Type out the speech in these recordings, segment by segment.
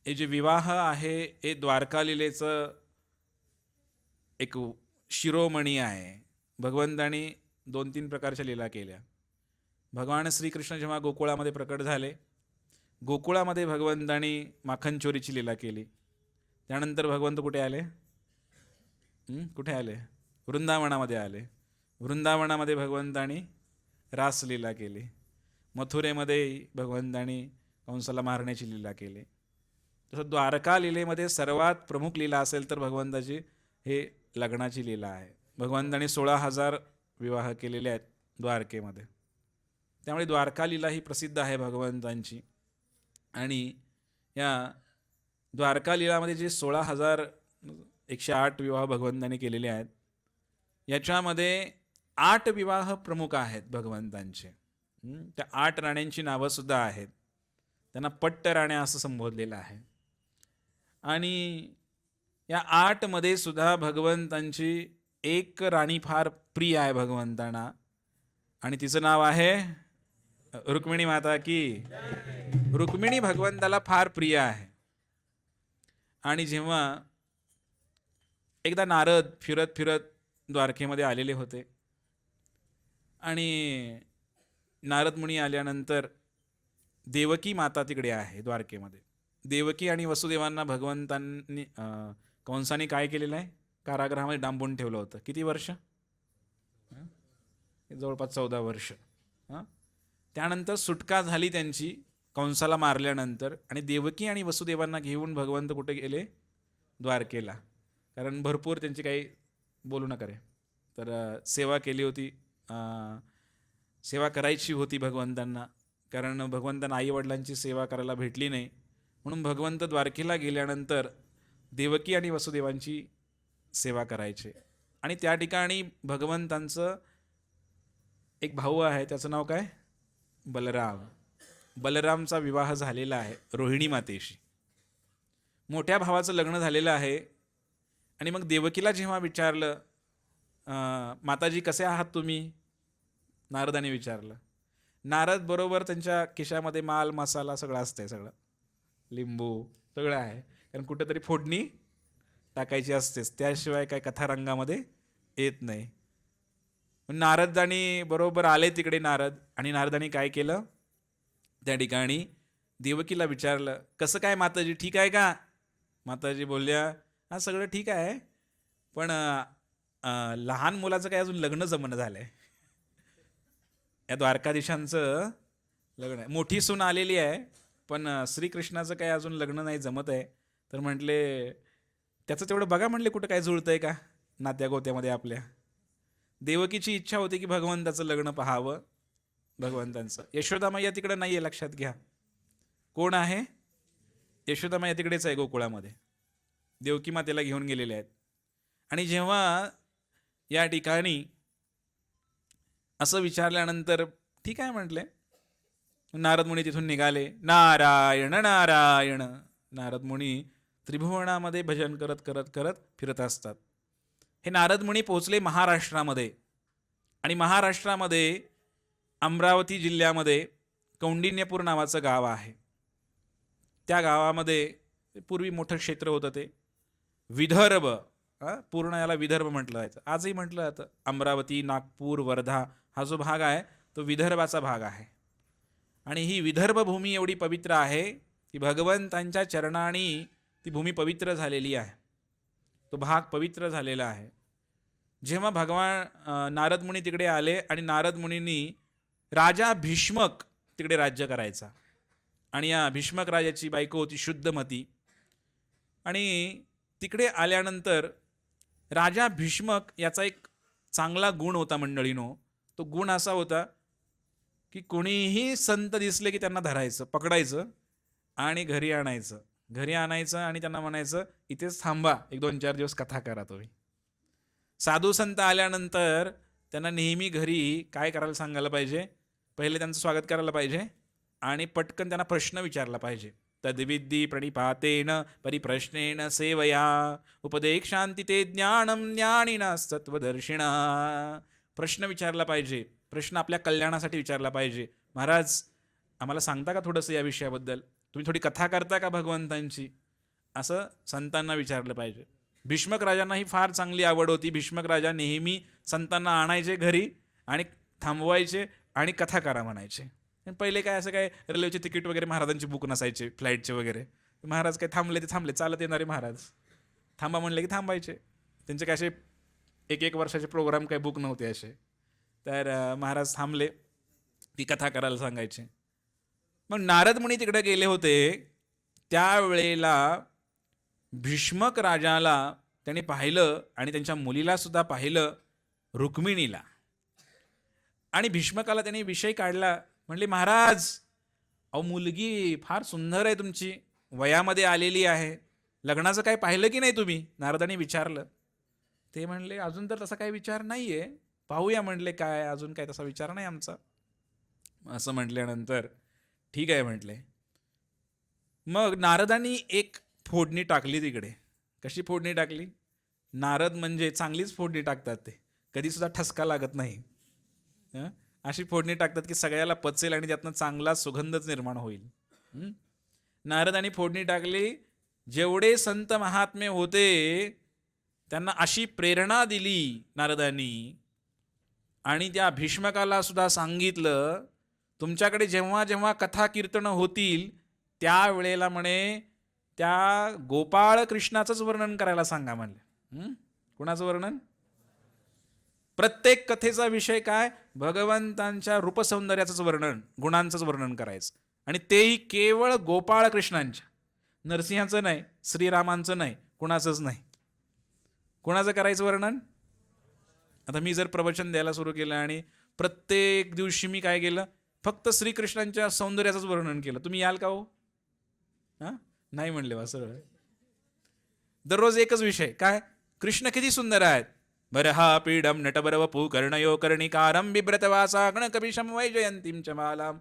हे जे विवाह आहे हे द्वारका लीलेचं एक शिरोमणी आहे. भगवंतानी 2-3 प्रकारच्या लीला केल्या. भगवान श्रीकृष्ण जेव्हा गोकुळामध्ये प्रकट झाले, गोकुळामध्ये भगवंतानी माखन चोरीची लीला केली. त्यानंतर भगवंत कुठे आले? कुठे आले? वृंदावनामध्ये आले. वृंदावनामध्ये भगवंतानी रासलीला केली. मथुरेमध्ये भगवंतानी कंसाला मारण्याची लीला केली. तसं द्वारका लीलेमध्ये सर्वात प्रमुख लीला असेल तर भगवंताची हे लग्नाची लीला आहे. भगवंतानी 16,000 विवाह केलेले आहेत द्वारकेमध्ये. त्यामुळे द्वारका लीला ही प्रसिद्ध आहे भगवंतांची. आणि या द्वारका लीलामध्ये जे 16,108 विवाह भगवंतांनी केलेले आहेत, याच्यामध्ये 8 विवाह प्रमुख आहेत भगवंतांचे. त्या 8 राण्यांची नावंसुद्धा आहेत. त्यांना पट्ट राण्या असं संबोधलेलं आहे. आणि या 8 मध्ये सुद्धा भगवंतांची एक राणी फार प्रिय आहे भगवंतांना, आणि तिचं नाव आहे रुक्मिणी माता की. रुक्मिणी भगवंताला फार प्रिय आहे. आणि जेव्हा एकदा नारद फिरत फिरत द्वारकेमध्ये आलेले होते, आणि नारद मुनी आल्यानंतर देवकी माता तिकडे आहे द्वारकेमध्ये. देवकी आणि वसुदेवांना भगवंतांनी कंसाने काय केलेलं आहे? कारागृहामध्ये डांबून ठेवलं होतं. किती वर्ष? जवळपास 14 वर्ष. त्यानंतर सुटका झाली त्यांची कंसाला मारल्यानंतर, आणि देवकी आणि वसुदेवांना घेऊन भगवंत कुठे गेले? द्वारकेला. कारण भरपूर त्यांची काही बोलू नका रे, तर सेवा केली होती. सेवा करायची होती भगवंतांना, कारण भगवंतांना आईवडिलांची सेवा करायला भेटली नाही. म्हणून भगवंत द्वारकेला गेल्यानंतर देवकी आणि वसुदेवांची सेवा करायचे. आणि त्या ठिकाणी भगवंतांचं एक भाऊ आहे, त्याचं नाव काय? बलराम. बलरामचा विवाह झालेला आहे रोहिणी मातेशी. मोठ्या भावाचं लग्न झालेलं आहे. आणि मग देवकीला जेव्हा विचारलं, माताजी कसे आहात तुम्ही? नारदाने विचारलं. नारद बरोबर त्यांच्या खिशामध्ये माल मसाला सगळं असतंय, सगळं लिंबू सगळं आहे, कारण कुठेतरी फोडणी टाकायची असतेच, त्याशिवाय काय कथा रंगामध्ये येत नाही. नारदानी बरोबर आले तिकडे नारद, आणि नारदानी काय केलं? त्या ठिकाणी देवकीला विचारलं, कसं काय माताजी, ठीक आहे का? माताजी बोलल्या, हा सगळं ठीक आहे, पण लहान मुलाचं काय अजून लग्न जमणं झालं आहे. या द्वारकाधीशांचं लग्न आहे, मोठी सून आलेली आहे, पण श्रीकृष्णाचं काय अजून लग्न नाही जमत आहे. तर म्हटले त्याचं तेवढं बघा, म्हटले कुठं काय जुळतं आहे का नात्या गोत्यामध्ये आपल्या. देवकीची इच्छा होती की भगवंताचं लग्न पाहावं. भगवंतांचं यशोदामय्या तिकडे नाही आहे, लक्षात घ्या. कोण आहे? यशोदामय्या तिकडेच आहे गोकुळामध्ये. देवकी मातेला घेऊन गेलेले आहेत. आणि जेव्हा या ठिकाणी असं विचारल्यानंतर ठीक आहे म्हटले, नारद मुनी तिथून निघाले. नारायण नारायण. नारद मुनी त्रिभुवनामध्ये भजन करत करत करत फिरत असतात. हे नारद मुनी पोहोचले महाराष्ट्रामध्ये. आणि महाराष्ट्रामध्ये अमरावती जिल्ह्यामध्ये कौंडिन्यपूर नावाचं गाव आहे. त्या गावामध्ये पूर्वी मोठं क्षेत्र होतं, ते विदर्भ. पूर्ण याला विदर्भ म्हटलं जायचं, आजही म्हटलं जातं. अमरावती, नागपूर, वर्धा हा जो भाग आहे तो विदर्भाचा भाग आहे. आणि ही विदर्भ भूमी एवढी पवित्र आहे की भगवंतांच्या चरणांनी ती भूमी पवित्र झालेली आहे, तो भाग पवित्र झालेला आहे. जेव्हा भगवान नारद मुनी तिकडे आले, आणि नारद मुनींनी राजा भीष्मक तिकडे राज्य करायचा, आणि या भीष्मक राजाची बायको होती शुद्धमती. आणि तिकडे आल्यानंतर राजा भीष्मक याचा एक चांगला गुण होता मंडळीनो. तो गुण असा होता की कोणीही संत दिसले की त्यांना धरायचं, पकडायचं आणि घरी आणायचं. घरी आणायचं आणि त्यांना म्हणायचं इथेच थांबा, 1-2-4 दिवस कथा करा तुम्ही. साधू संत आल्यानंतर त्यांना नेहमी घरी काय करायला सांगायला पाहिजे? पहिले त्यांचं स्वागत करायला पाहिजे, आणि पटकन त्यांना प्रश्न विचारला पाहिजे. तद्विद्धी प्रणिपातेन परिप्रश्नेन सेवया उपदेक्षांती ते ज्ञानम ज्ञानिना सत्वदर्शिणा. प्रश्न विचारला पाहिजे, प्रश्न आपल्या कल्याणासाठी विचारला पाहिजे. महाराज आम्हाला सांगता का थोडंसं या विषयाबद्दल? तुम्ही थोडी कथा करता का भगवंतांची, असं संतांना विचारलं पाहिजे. भीष्मक राजांना ही फार चांगली आवड होती. भीष्मक राजा नेहमी संतांना आणायचे घरी आणि थांबवायचे आणि कथा करा म्हणायचे. पहिले काय असं काय रेल्वेचे तिकीट वगैरे महाराजांची बुक नसायचे, फ्लाईटचे वगैरे. महाराज काय थांबले ते थांबले, चालत येणारे महाराज. थांबा म्हणले की थांबायचे. त्यांचे काय असे एक वर्षाचे प्रोग्राम काही बुक नव्हते असे. तर महाराज थांबले ती कथा करायला सांगायचे. मग नारद मुनी तिकडे गेले होते. त्यावेळेला भीष्मक राजाला त्यांनी पाहिलं आणि त्यांच्या मुलीला सुद्धा पाहिलं, रुक्मिणीला. आणि भीष्मकाला त्यांनी विषय काढला. म्हणले, महाराज अहो मुलगी फार सुंदर आहे तुमची, वयामध्ये आलेली आहे, लग्नाचं काय पाहिलं की नाही तुम्ही? नारदांनी विचारलं. ते म्हणले, अजून तर तसा काही विचार नाही आहे, पाहूया म्हणले, काय अजून काय तसा विचार नाही आमचा. असं म्हटल्यानंतर ठीक आहे म्हटले. मग नारदांनी एक फोडणी टाकली तिकडे. कशी फोडणी टाकली? नारद म्हणजे चांगलीच फोडणी टाकतात, ते कधीसुद्धा ठसका लागत नाही. अशी फोडणी टाकतात की सगळ्याला पचेल आणि त्यातनं चांगला सुगंधच निर्माण होईल. नारदांनी फोडणी टाकली. जेवढे संत महात्मे होते त्यांना अशी प्रेरणा दिली नारदांनी, आणि त्या भीष्मकाला सुद्धा सांगितलं, तुमच्याकडे जेव्हा जेव्हा कथा कीर्तन होतील त्यावेळेला म्हणे त्या गोपाळ कृष्णाचंच वर्णन करायला सांगा म्हणले. कुणाचं वर्णन? प्रत्येक कथेचा विषय काय? भगवंतांच्या रूपसौंदर्याचंच वर्णन, गुणांचंच वर्णन करायचं. आणि तेही केवळ गोपाळ कृष्णांच्या, नरसिंहाचं नाही, श्रीरामांचं नाही, कुणाचंच नाही. कुणाचं करायचं वर्णन? आता मी जर प्रवचन द्यायला सुरू केलं आणि प्रत्येक दिवशी मी काय केलं, फक्त श्रीकृष्णांच्या सौंदर्याचंच वर्णन केलं, तुम्ही याल का हो? नाही म्हणले वा सरळ. दररोज एकच विषय काय? कृष्ण किती सुंदर आहेत. बरहा पीडम नटबरवपू कर्णयो कर्णिकारम बिभ्रतवासा गणकपिशम वैजयंतीम च मालाम.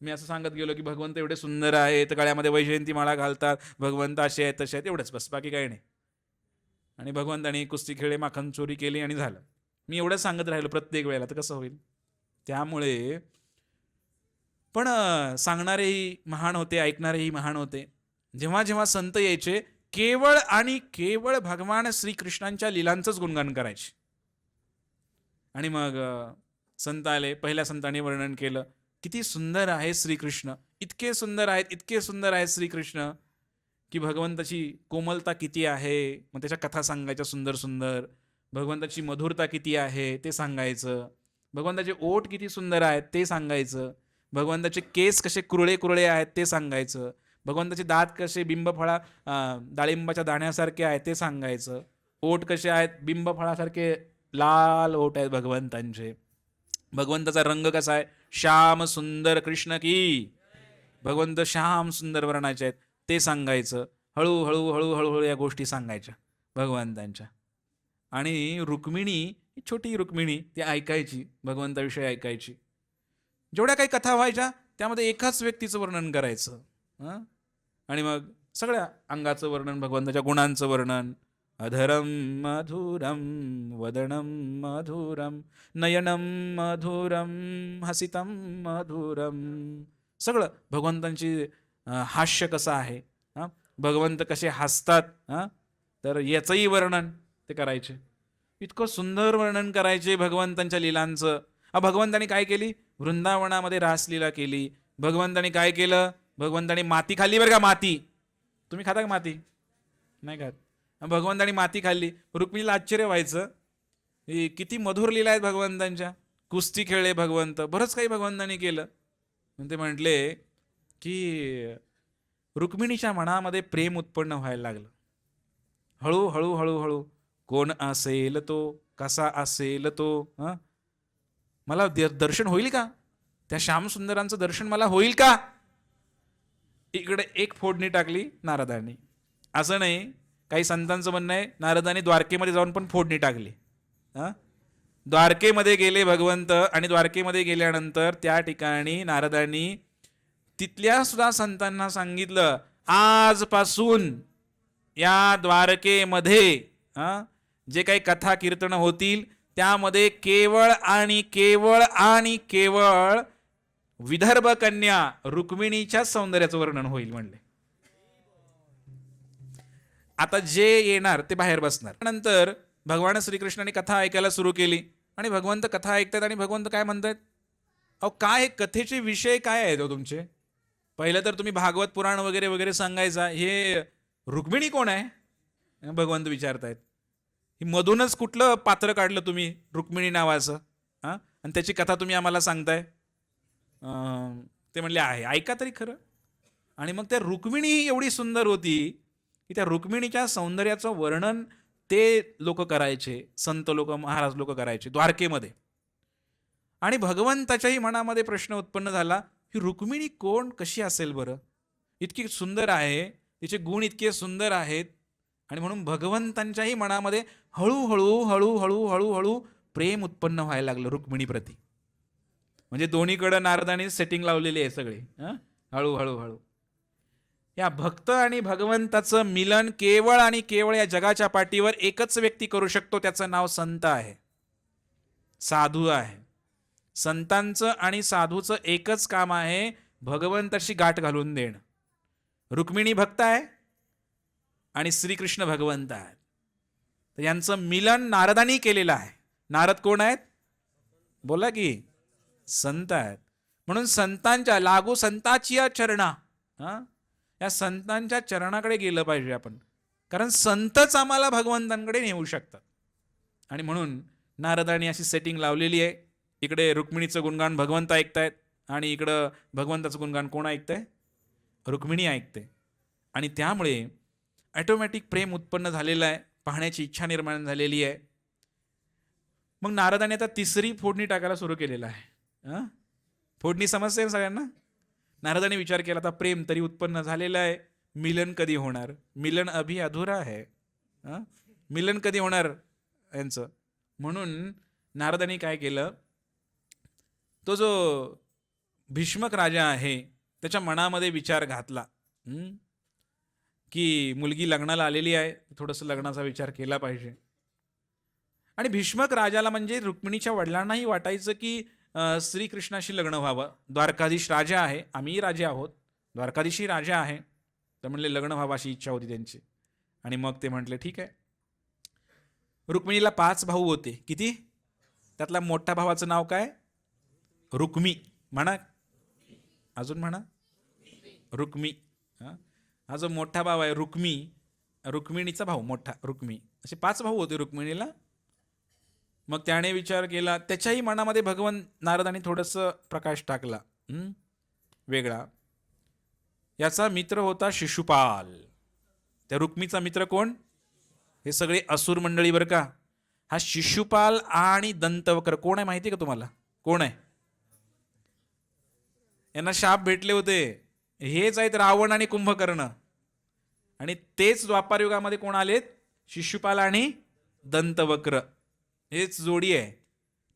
मी असं सांगत गेलो की भगवंत एवढे सुंदर आहेत, गळ्यामध्ये वैजयंती माळा घालतात, भगवंत असे आहेत तसे आहेत, एवढंच बस, बाकी काही नाही. आणि भगवंतांनी कुस्ती खेळले, माखन चोरी केली आणि झालं. मी एवढंच सांगत राहिलो प्रत्येक वेळेला, तर कसं होईल? त्यामुळे पण सांगणारेही महान होते, ऐकणारेही महान होते. जेव्हा जेव्हा संत यायचे केवळ आणि केवळ भगवान श्रीकृष्णांच्या लीलांचंच गुणगान करायचे. आणि मग संत आले. पहिल्या संतांनी वर्णन केलं, किती सुंदर आहे श्रीकृष्ण, इतके सुंदर आहेत, इतके सुंदर आहेत श्रीकृष्ण की भगवंताची कोमलता किती आहे. मग त्याच्या कथा सांगायच्या सुंदर सुंदर. भगवंताची मधुरता किती आहे ते सांगायचं. भगवंताचे ओठ किती सुंदर आहेत ते सांगायचं. भगवंताचे केस कसे कुरळे कुरळे आहेत ते सांगायचं. भगवंताचे दात कसे बिंबफळा डाळिंबाच्या दाण्यासारखे आहेत ते सांगायचं. ओठ कसे आहेत, बिंबफळासारखे लाल ओठ आहेत भगवंतांचे. भगवंताचा रंग कसा आहे, श्याम सुंदर कृष्ण की. भगवंत श्याम सुंदर वर्णाचे आहेत ते सांगायचं. हळूहळू हळूहळू या गोष्टी सांगायच्या भगवंतांच्या. आणि रुक्मिणी, छोटी रुक्मिणी, ती ऐकायची, भगवंताविषयी ऐकायची. जेवढ्या काही कथा व्हायच्या त्यामध्ये एकाच व्यक्तीचं वर्णन करायचं. आणि मग सगळ्या अंगाचं वर्णन, भगवंताच्या गुणांचं वर्णन. अधरम मधुरम वदनम मधुरम नयनम मधुरम हसितम मधुरम. सगळं भगवंतांची हास्य कसं आहे, भगवंत कसे हसतात, तर याचंही वर्णन ते करायचे. इतकं सुंदर वर्णन करायचे भगवंतांच्या लीलांचं. भगवंतांनी काय केली? वृंदावनामध्ये रासलीला केली. भगवंतांनी काय केलं? भगवंतांनी माती खाल्ली बरं का. माती तुम्ही खाता का? माती नाही खात. भगवंतांनी माती खाल्ली. रुक्मिणीला आश्चर्य व्हायचं, किती मधुर लीला आहेत भगवंतांच्या. कुस्ती खेळले भगवंत, बरंच काही भगवंतांनी केलं. ते म्हटले की रुक्मिणीच्या मनामध्ये प्रेम उत्पन्न व्हायला लागलं. हळूहळू हळूहळू. कोण असेल तो, कसा असेल तो, मला दर्शन होईल का? त्या श्यामसुंदरांचं दर्शन मला होईल का? इकडे एक फोडणी टाकली नारदांनी. असं नाही, काही संतांचं म्हणणं आहे नारदांनी द्वारकेमध्ये जाऊन पण फोडणी टाकली. द्वारकेमध्ये गेले भगवंत, आणि द्वारकेमध्ये गेल्यानंतर त्या ठिकाणी नारदांनी तिथल्या सुद्धा संतांना सांगितलं, आजपासून या द्वारकेमध्ये जे काही कथा कीर्तन होतील त्यामध्ये केवळ आणि केवळ आणि केवळ विदर्भ कन्या रुक्मिणीच्या सौंदर्याचं वर्णन होईल म्हणले. आता जे येणार ते बाहेर बसणार. नंतर भगवान श्रीकृष्णाने कथा ऐकायला सुरू केली आणि भगवंत कथा ऐकतात आणि भगवंत काय म्हणतात, अहो काय कथेचे विषय काय आहेत हो तुमचे? पहिलं तर तुम्ही भागवत पुराण वगैरे वगैरे सांगायचा, हे रुक्मिणी कोण आहे भगवंत विचारतायत. ही मधूनच कुठलं पात्र काढलं तुम्ही रुक्मिणी नावाचं, हां, आणि त्याची कथा तुम्ही आम्हाला सांगताय. ते म्हणले आहे, ऐका तरी खरं. आणि मग त्या रुक्मिणी ही एवढी सुंदर होती की त्या रुक्मिणीच्या सौंदर्याचं वर्णन ते लोक करायचे, संत लोक, महाराज लोक करायचे द्वारकेमध्ये. आणि भगवंताच्याही मनामध्ये प्रश्न उत्पन्न झाला, ही रुक्मिणी कोण, कशी असेल बरं, इतकी सुंदर आहे, तिचे गुण इतके सुंदर आहेत. आणि म्हणून भगवंतांच्याही मनामध्ये हळूहळू हळूहळू हळूहळू प्रेम उत्पन्न व्हायला लागलं रुक्मिणीप्रती. म्हणजे दोन्हीकडं नारदाने सेटिंग लावलेली आहे सगळी. हळूहळू हळू या भक्त आणि भगवंताचं मिलन केवळ आणि केवळ या जगाच्या पाठीवर एकच व्यक्ती करू शकतो, त्याचं नाव संत आहे, साधू आहे. संतांचं आणि साधूचं एकच काम आहे, भगवंताशी गाठ घालून देणं. रुक्मिणी भक्त आहे आणि श्रीकृष्ण भगवंत आहेत. तर यांचं मिलन नारदांनी केलेलं आहे. नारद कोण आहेत? बोला की, संत आहेत. म्हणून संतांच्या लागू संताची चरणा, या संतांच्या चरणाकडे गेलं पाहिजे आपण, कारण संतच आम्हाला भगवंतांकडे नेऊ शकतात. आणि म्हणून नारदांनी अशी सेटिंग लावलेली आहे. इकडे रुक्मिणीचं गुणगान भगवंत ऐकतायत आणि इकडं भगवंताचं गुणगान कोण ऐकतंय? रुक्मिणी ऐकते. आणि त्यामुळे ॲटोमॅटिक प्रेम उत्पन्न झालेलं आहे, पाहण्याची इच्छा निर्माण झालेली आहे. मग नारदाने आता तिसरी फोडणी टाकायला सुरू केलेलं आहे. फोडणी समजते सगळ्यांना? नारदाने विचार केला, आता प्रेम तरी उत्पन्न झालेलं आहे, मिलन कधी होणार? मिलन अभी अधुरा आहे. मिलन कधी होणार यांचं? म्हणून नारदाने काय केलं, तो जो भीष्मक राजा आहे त्याच्या मनामध्ये विचार घातला की मुलगी लग्नाला आलेली आहे, थोडंसं लग्नाचा विचार केला पाहिजे. आणि भीष्मक राजाला म्हणजे रुक्मिणीच्या वडिलांनाही वाटायचं की श्रीकृष्णाशी लग्न व्हावं. द्वारकाधीश राजा आहे, आम्हीही राजे आहोत, द्वारकाधीशही राजा आहे, तर म्हणले लग्न व्हावं अशी इच्छा होती त्यांची. आणि मग ते म्हटले ठीक आहे. रुक्मिणीला 5 भाऊ होते. किती? त्यातला मोठ्या भावाचं नाव काय? रुक्मी. म्हणा, अजून म्हणा, रुक्मी. हा जो मोठा भाव आहे रुक्मी, रुक्मिणीचा भाऊ मोठा रुक्मी, असे 5 भाऊ होते रुक्मिणीला. मग त्याने विचार केला, त्याच्याही मनामध्ये भगवान नारदाने थोडंसं प्रकाश टाकला वेगळा. याचा मित्र होता शिशुपाल. त्या रुक्मीचा मित्र कोण? हे सगळे असुर मंडळी बरं का. हा शिशुपाल आणि दंतवक्र कोण आहे माहिती आहे का तुम्हाला? कोण आहे? यांना शाप भेटले होते, हेच आहेत रावण आणि कुंभकर्ण. आणि तेच द्वापार युगामध्ये कोण आलेत? शिशुपाल आणि दंतवक्र, हेच जोडी आहे.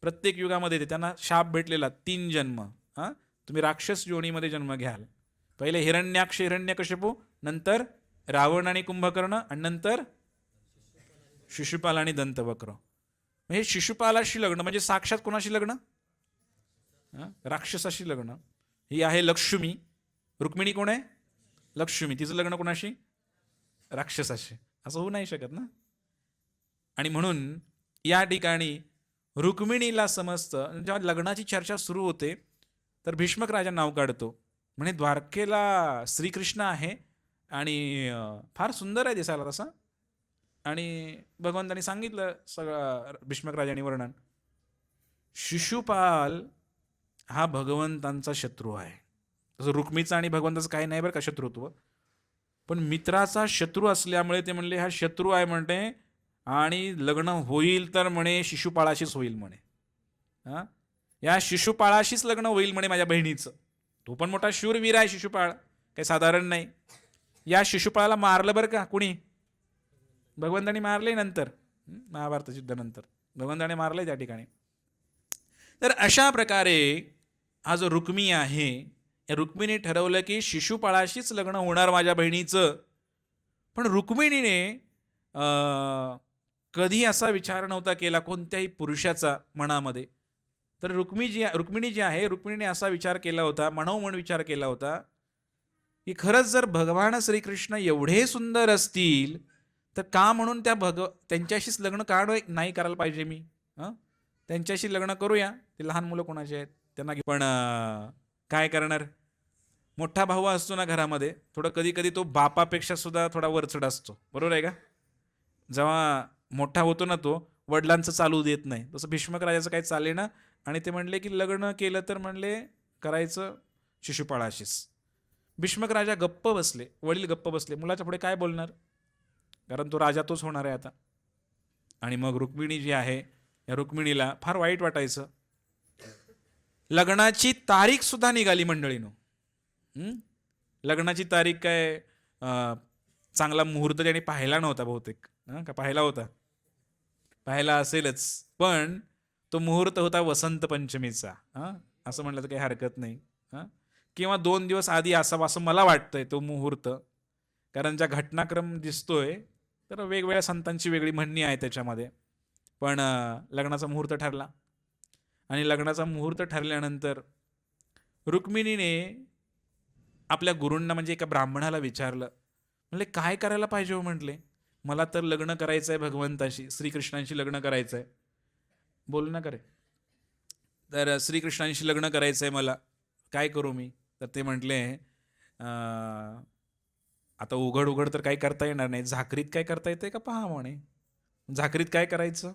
प्रत्येक युगामध्ये त्यांना शाप भेटलेला 3 जन्म. तुम्ही राक्षस योनीमध्ये जन्म घ्याल. पहिले हिरण्याक्ष हिरण्यकशिपू, नंतर रावण आणि कुंभकर्ण, आणि नंतर शिशुपाल आणि दंतवक्र. हे शिशुपालाशी लग्न म्हणजे साक्षात कोणाशी लग्न? राक्षसाशी लग्न. ही आहे लक्ष्मी. रुक्मिणी कोण आहे? लक्ष्मी. तिचं लग्न कोणाशी? राक्षसाशी. असं होऊ नाही शकत ना. आणि म्हणून या ठिकाणी रुक्मिणीला समजतं, जेव्हा लग्नाची चर्चा सुरू होते तर भीष्मक राजा नाव काढतो, म्हणे द्वारकेला श्रीकृष्ण आहे आणि फार सुंदर आहे दिसायला तसा. आणि भगवंतांनी सांगितलं सगळं भीष्मक राजाने वर्णन. शिशुपाल हा भगवंतांचा शत्रू आहे. तसं रुक्मीचा आणि भगवंताचं काही नाही बरं का शत्रुत्व, पण मित्राचा शत्रू असल्यामुळे ते म्हणले हा शत्रू आहे म्हणते, आणि लग्न होईल तर म्हणे शिशुपाळाशीच होईल म्हणे. या शिशुपाळाशीच लग्न होईल म्हणे माझ्या बहिणीचं. तो पण मोठा शूरवीर आहे शिशुपाळ, काही साधारण नाही. या शिशुपाळाला मारलं बरं का कुणी? भगवंताने मारले नंतर, महाभारत युद्धानंतर भगवंताने मारले त्या ठिकाणी. तर अशा प्रकारे हा जो रुक्मी आहे, या रुक्मिणी ठरवलं की शिशुपाळाशीच लग्न होणार माझ्या बहिणीचं. पण रुक्मिणीने कधी असा विचार नव्हता केला कोणत्याही पुरुषाचा मनामध्ये. तर रुक्मिणी जी आहे, रुक्मिणीने असा विचार केला होता, मनोमन विचार केला होता की खरंच जर भगवान श्रीकृष्ण एवढे सुंदर असतील तर का म्हणून त्यांच्याशीच लग्न का नाही करायला पाहिजे मी? हं? त्यांच्याशी लग्न करूया, ते लहान मुलं कोणाचे आहेत त्यांना पण काय करणार? मोठा भाऊ असतो ना घरामध्ये, थोडं कधी कधी तो बापापेक्षा सुद्धा थोडा वरचढ असतो, बरोबर आहे का? जेव्हा मोठा होतो ना तो, वडिलांचं चालू देत नाही. तसं भीष्मक राजाचं काही चाले ना, आणि ते म्हणले की लग्न केलं तर म्हणले करायचं शिशुपाळाशीच. भीष्मक राजा गप्प बसले, वडील गप्प बसले, मुलाच्या पुढे काय बोलणार? कारण तो राजा तोच होणार आहे आता. आणि मग रुक्मिणी जी आहे, या रुक्मिणीला फार वाईट वाटायचं. लग्नाची तारीख सुद्धा निघाली मंडळीनो. लग्नाची तारीख काय, चांगला मुहूर्त त्याने पाहिला नव्हता बहुतेक. का पाहिला होता? पाहिला असेलच, पण तो मुहूर्त होता वसंत पंचमीचा. असं म्हटलं तर काही हरकत नाही. किंवा 2 दिवस आधी असावा असं मला वाटतंय तो मुहूर्त. कारण ज्या घटनाक्रम दिसतोय, तर वेगवेगळ्या संतांची वेगळी म्हणणी आहे त्याच्यामध्ये. पण लग्नाचा मुहूर्त ठरला, आणि लग्नाचा मुहूर्त ठरल्यानंतर रुक्मिणीने आपल्या गुरूंना, म्हणजे एका ब्राह्मणाला विचारलं. म्हणले काय करायला पाहिजे हो? म्हटले मला तर लग्न करायचं आहे भगवंताशी, श्रीकृष्णांशी लग्न करायचं आहे. बोल ना करे. तर श्रीकृष्णांशी लग्न करायचं आहे मला, काय करू मी? तर ते म्हटले आता उघड उघड तर काही करता येणार नाही, झाकरीत काय करता येते का पहा म्हणे. झाकरीत काय करायचं?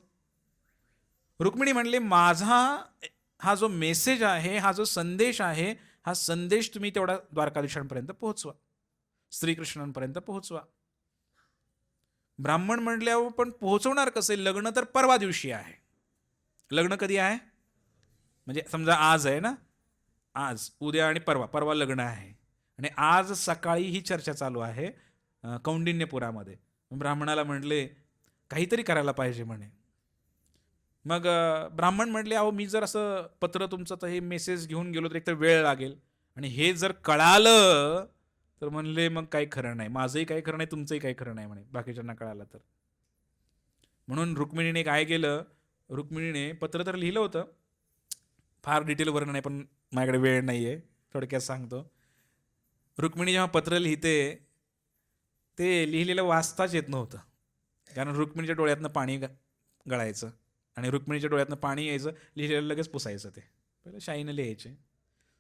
रुक्मिणी म्हणले माझा हा जो मेसेज आहे, हा जो संदेश आहे, हा संदेश तुम्ही तेवढा द्वारकाधीशांपर्यंत पोहोचवा, श्रीकृष्णांपर्यंत पोहोचवा. ब्राह्मण म्हणल्यावर पण पोहोचवणार कसे? लग्न तर परवा दिवशी आहे. लग्न कधी आहे? म्हणजे समजा आज आहे ना, आज उद्या आणि परवा लग्न आहे, आणि आज सकाळी ही चर्चा चालू आहे कौंडिन्यपुरामध्ये. ब्राह्मणाला म्हटले काहीतरी करायला पाहिजे म्हणे. मग ब्राह्मण म्हटले अहो मी जर असं पत्र तुमचं तर हे मेसेज घेऊन गेलो तर एक तर वेळ लागेल, आणि हे जर कळालं तर म्हणले मग काही खरं नाही, माझंही काही खरं नाही, तुमचंही काही खरं नाही म्हणे, बाकीच्यांना कळालं तर. म्हणून रुक्मिणीने काय केलं, रुक्मिणीने पत्र तर लिहिलं होतं, फार डिटेल वर्णन नाही, पण माझ्याकडे वेळ नाही आहे, थोडक्यात सांगतो. रुक्मिणी जेव्हा पत्र लिहिते, ते लिहिलेलं वाचताच येत नव्हतं, कारण रुक्मिणीच्या डोळ्यातनं पाणी गळायचं, आणि रुक्मिणीच्या डोळ्यातनं पाणी यायचं, लिहिलेलं लगेच पुसायचं. ते पहिलं शाईनं लिहायचे,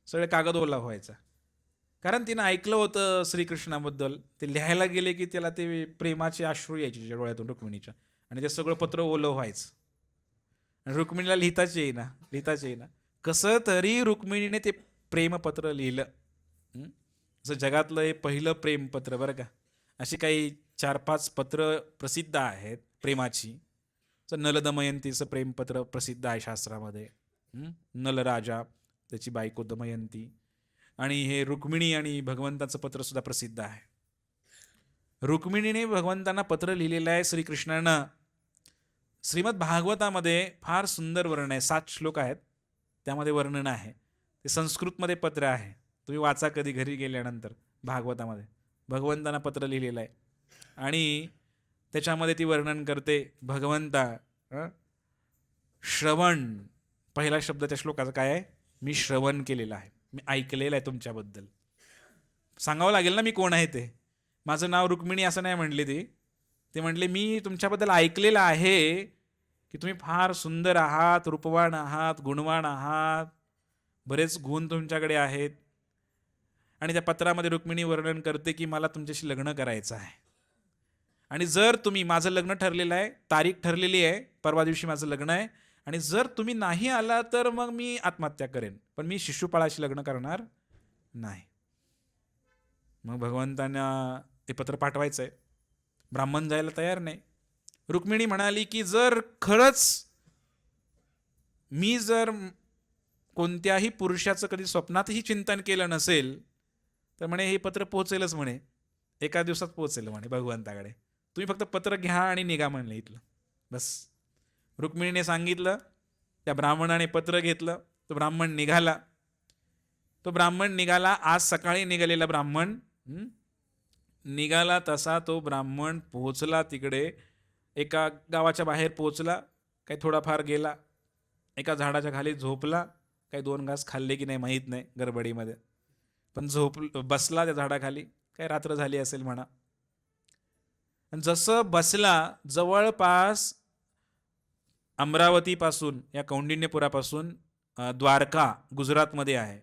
सगळे कागद ओला व्हायचा, कारण तिनं ऐकलं होतं श्रीकृष्णाबद्दल. ते लिहायला गेले की त्याला ते प्रेमाचे अश्रू यायचे तिच्या डोळ्यातून रुक्मिणीच्या, आणि ते सगळं पत्र ओलं व्हायचं, आणि रुक्मिणीला लिहिताच येईना. कसं तरी रुक्मिणीने ते प्रेमपत्र लिहिलं. असं जगातलं हे पहिलं प्रेमपत्र बरं का. अशी काही 4-5 पत्र प्रसिद्ध आहेत प्रेमाची. नलदमयंतीचं प्रेमपत्र प्रसिद्ध आहे शास्त्रामध्ये. नलराजा, त्याची बायको दमयंती, आणि हे रुक्मिणी आणि भगवंताचं पत्र सुद्धा प्रसिद्ध आहे. रुक्मिणीने भगवंतांना पत्र लिहिलेलं आहे श्रीकृष्णांना. श्रीमद भागवतामध्ये फार सुंदर वर्णन आहे, 7 श्लोक आहेत, त्यामध्ये वर्णन आहे. ते संस्कृतमध्ये पत्र आहे, तुम्ही वाचा कधी घरी गेल्यानंतर. भागवतामध्ये भगवंतांना पत्र लिहिलेलं आहे, आणि त्याच्यामध्ये ती वर्णन करते भगवंता. श्रवण, पहिला शब्द त्या श्लोकाचा काय आहे? मी श्रवण केलेलं आहे, मी ऐकलेलं आहे तुमच्याबद्दल. सांगावं लागेल ना मी कोण आहे ते. माझं नाव रुक्मिणी असं नाही म्हणले ते म्हटले मी तुमच्याबद्दल ऐकलेलं आहे की तुम्ही फार सुंदर आहात, रूपवान आहात, गुणवान आहात, बरेच गुण तुमच्याकडे आहेत. आणि त्या पत्रामध्ये रुक्मिणी वर्णन करते की मला तुमच्याशी लग्न करायचं आहे, आणि जर तुम्ही, माझं लग्न ठरलेलं आहे, तारीख ठरलेली आहे, परवा दिवशी माझं लग्न आहे, आणि जर तुम्ही नाही आला तर मग मी आत्महत्या करेन, पण मी शिशुपाळाशी लग्न करणार नाही. मग भगवंतांना ते पत्र पाठवायचं आहे, ब्राह्मण जायला तयार नाही. रुक्मिणी म्हणाली की जर खरंच मी जर कोणत्याही पुरुषाचं कधी स्वप्नातही चिंतन केलं नसेल तर म्हणे हे पत्र पोहोचेलच म्हणे, एका दिवसात पोहोचेल म्हणे भगवंताकडे. तुम्ही फक्त पत्र घ्या आणि निघा म्हणले इथलं, बस. रुक्मिणीने सांगितलं, त्या ब्राह्मणाने पत्र घेतलं, तो ब्राह्मण निघाला. आज सकाळी निघालेला ब्राह्मण निघाला तसा तो ब्राह्मण पोहोचला तिकडे, एका गावाच्या बाहेर पोहोचला, काही थोडाफार गेला, एका झाडाच्या खाली झोपला, काही 2 घास खाल्ले की नाही माहीत नाही गडबडीमध्ये, पण बसला त्या झाडाखाली, काही रात्र झाली असेल म्हणा. आणि जसं बसला, जवळपास अमरावतीपासून या कौंडिण्यपुरापासून द्वारका गुजरातमध्ये आहे.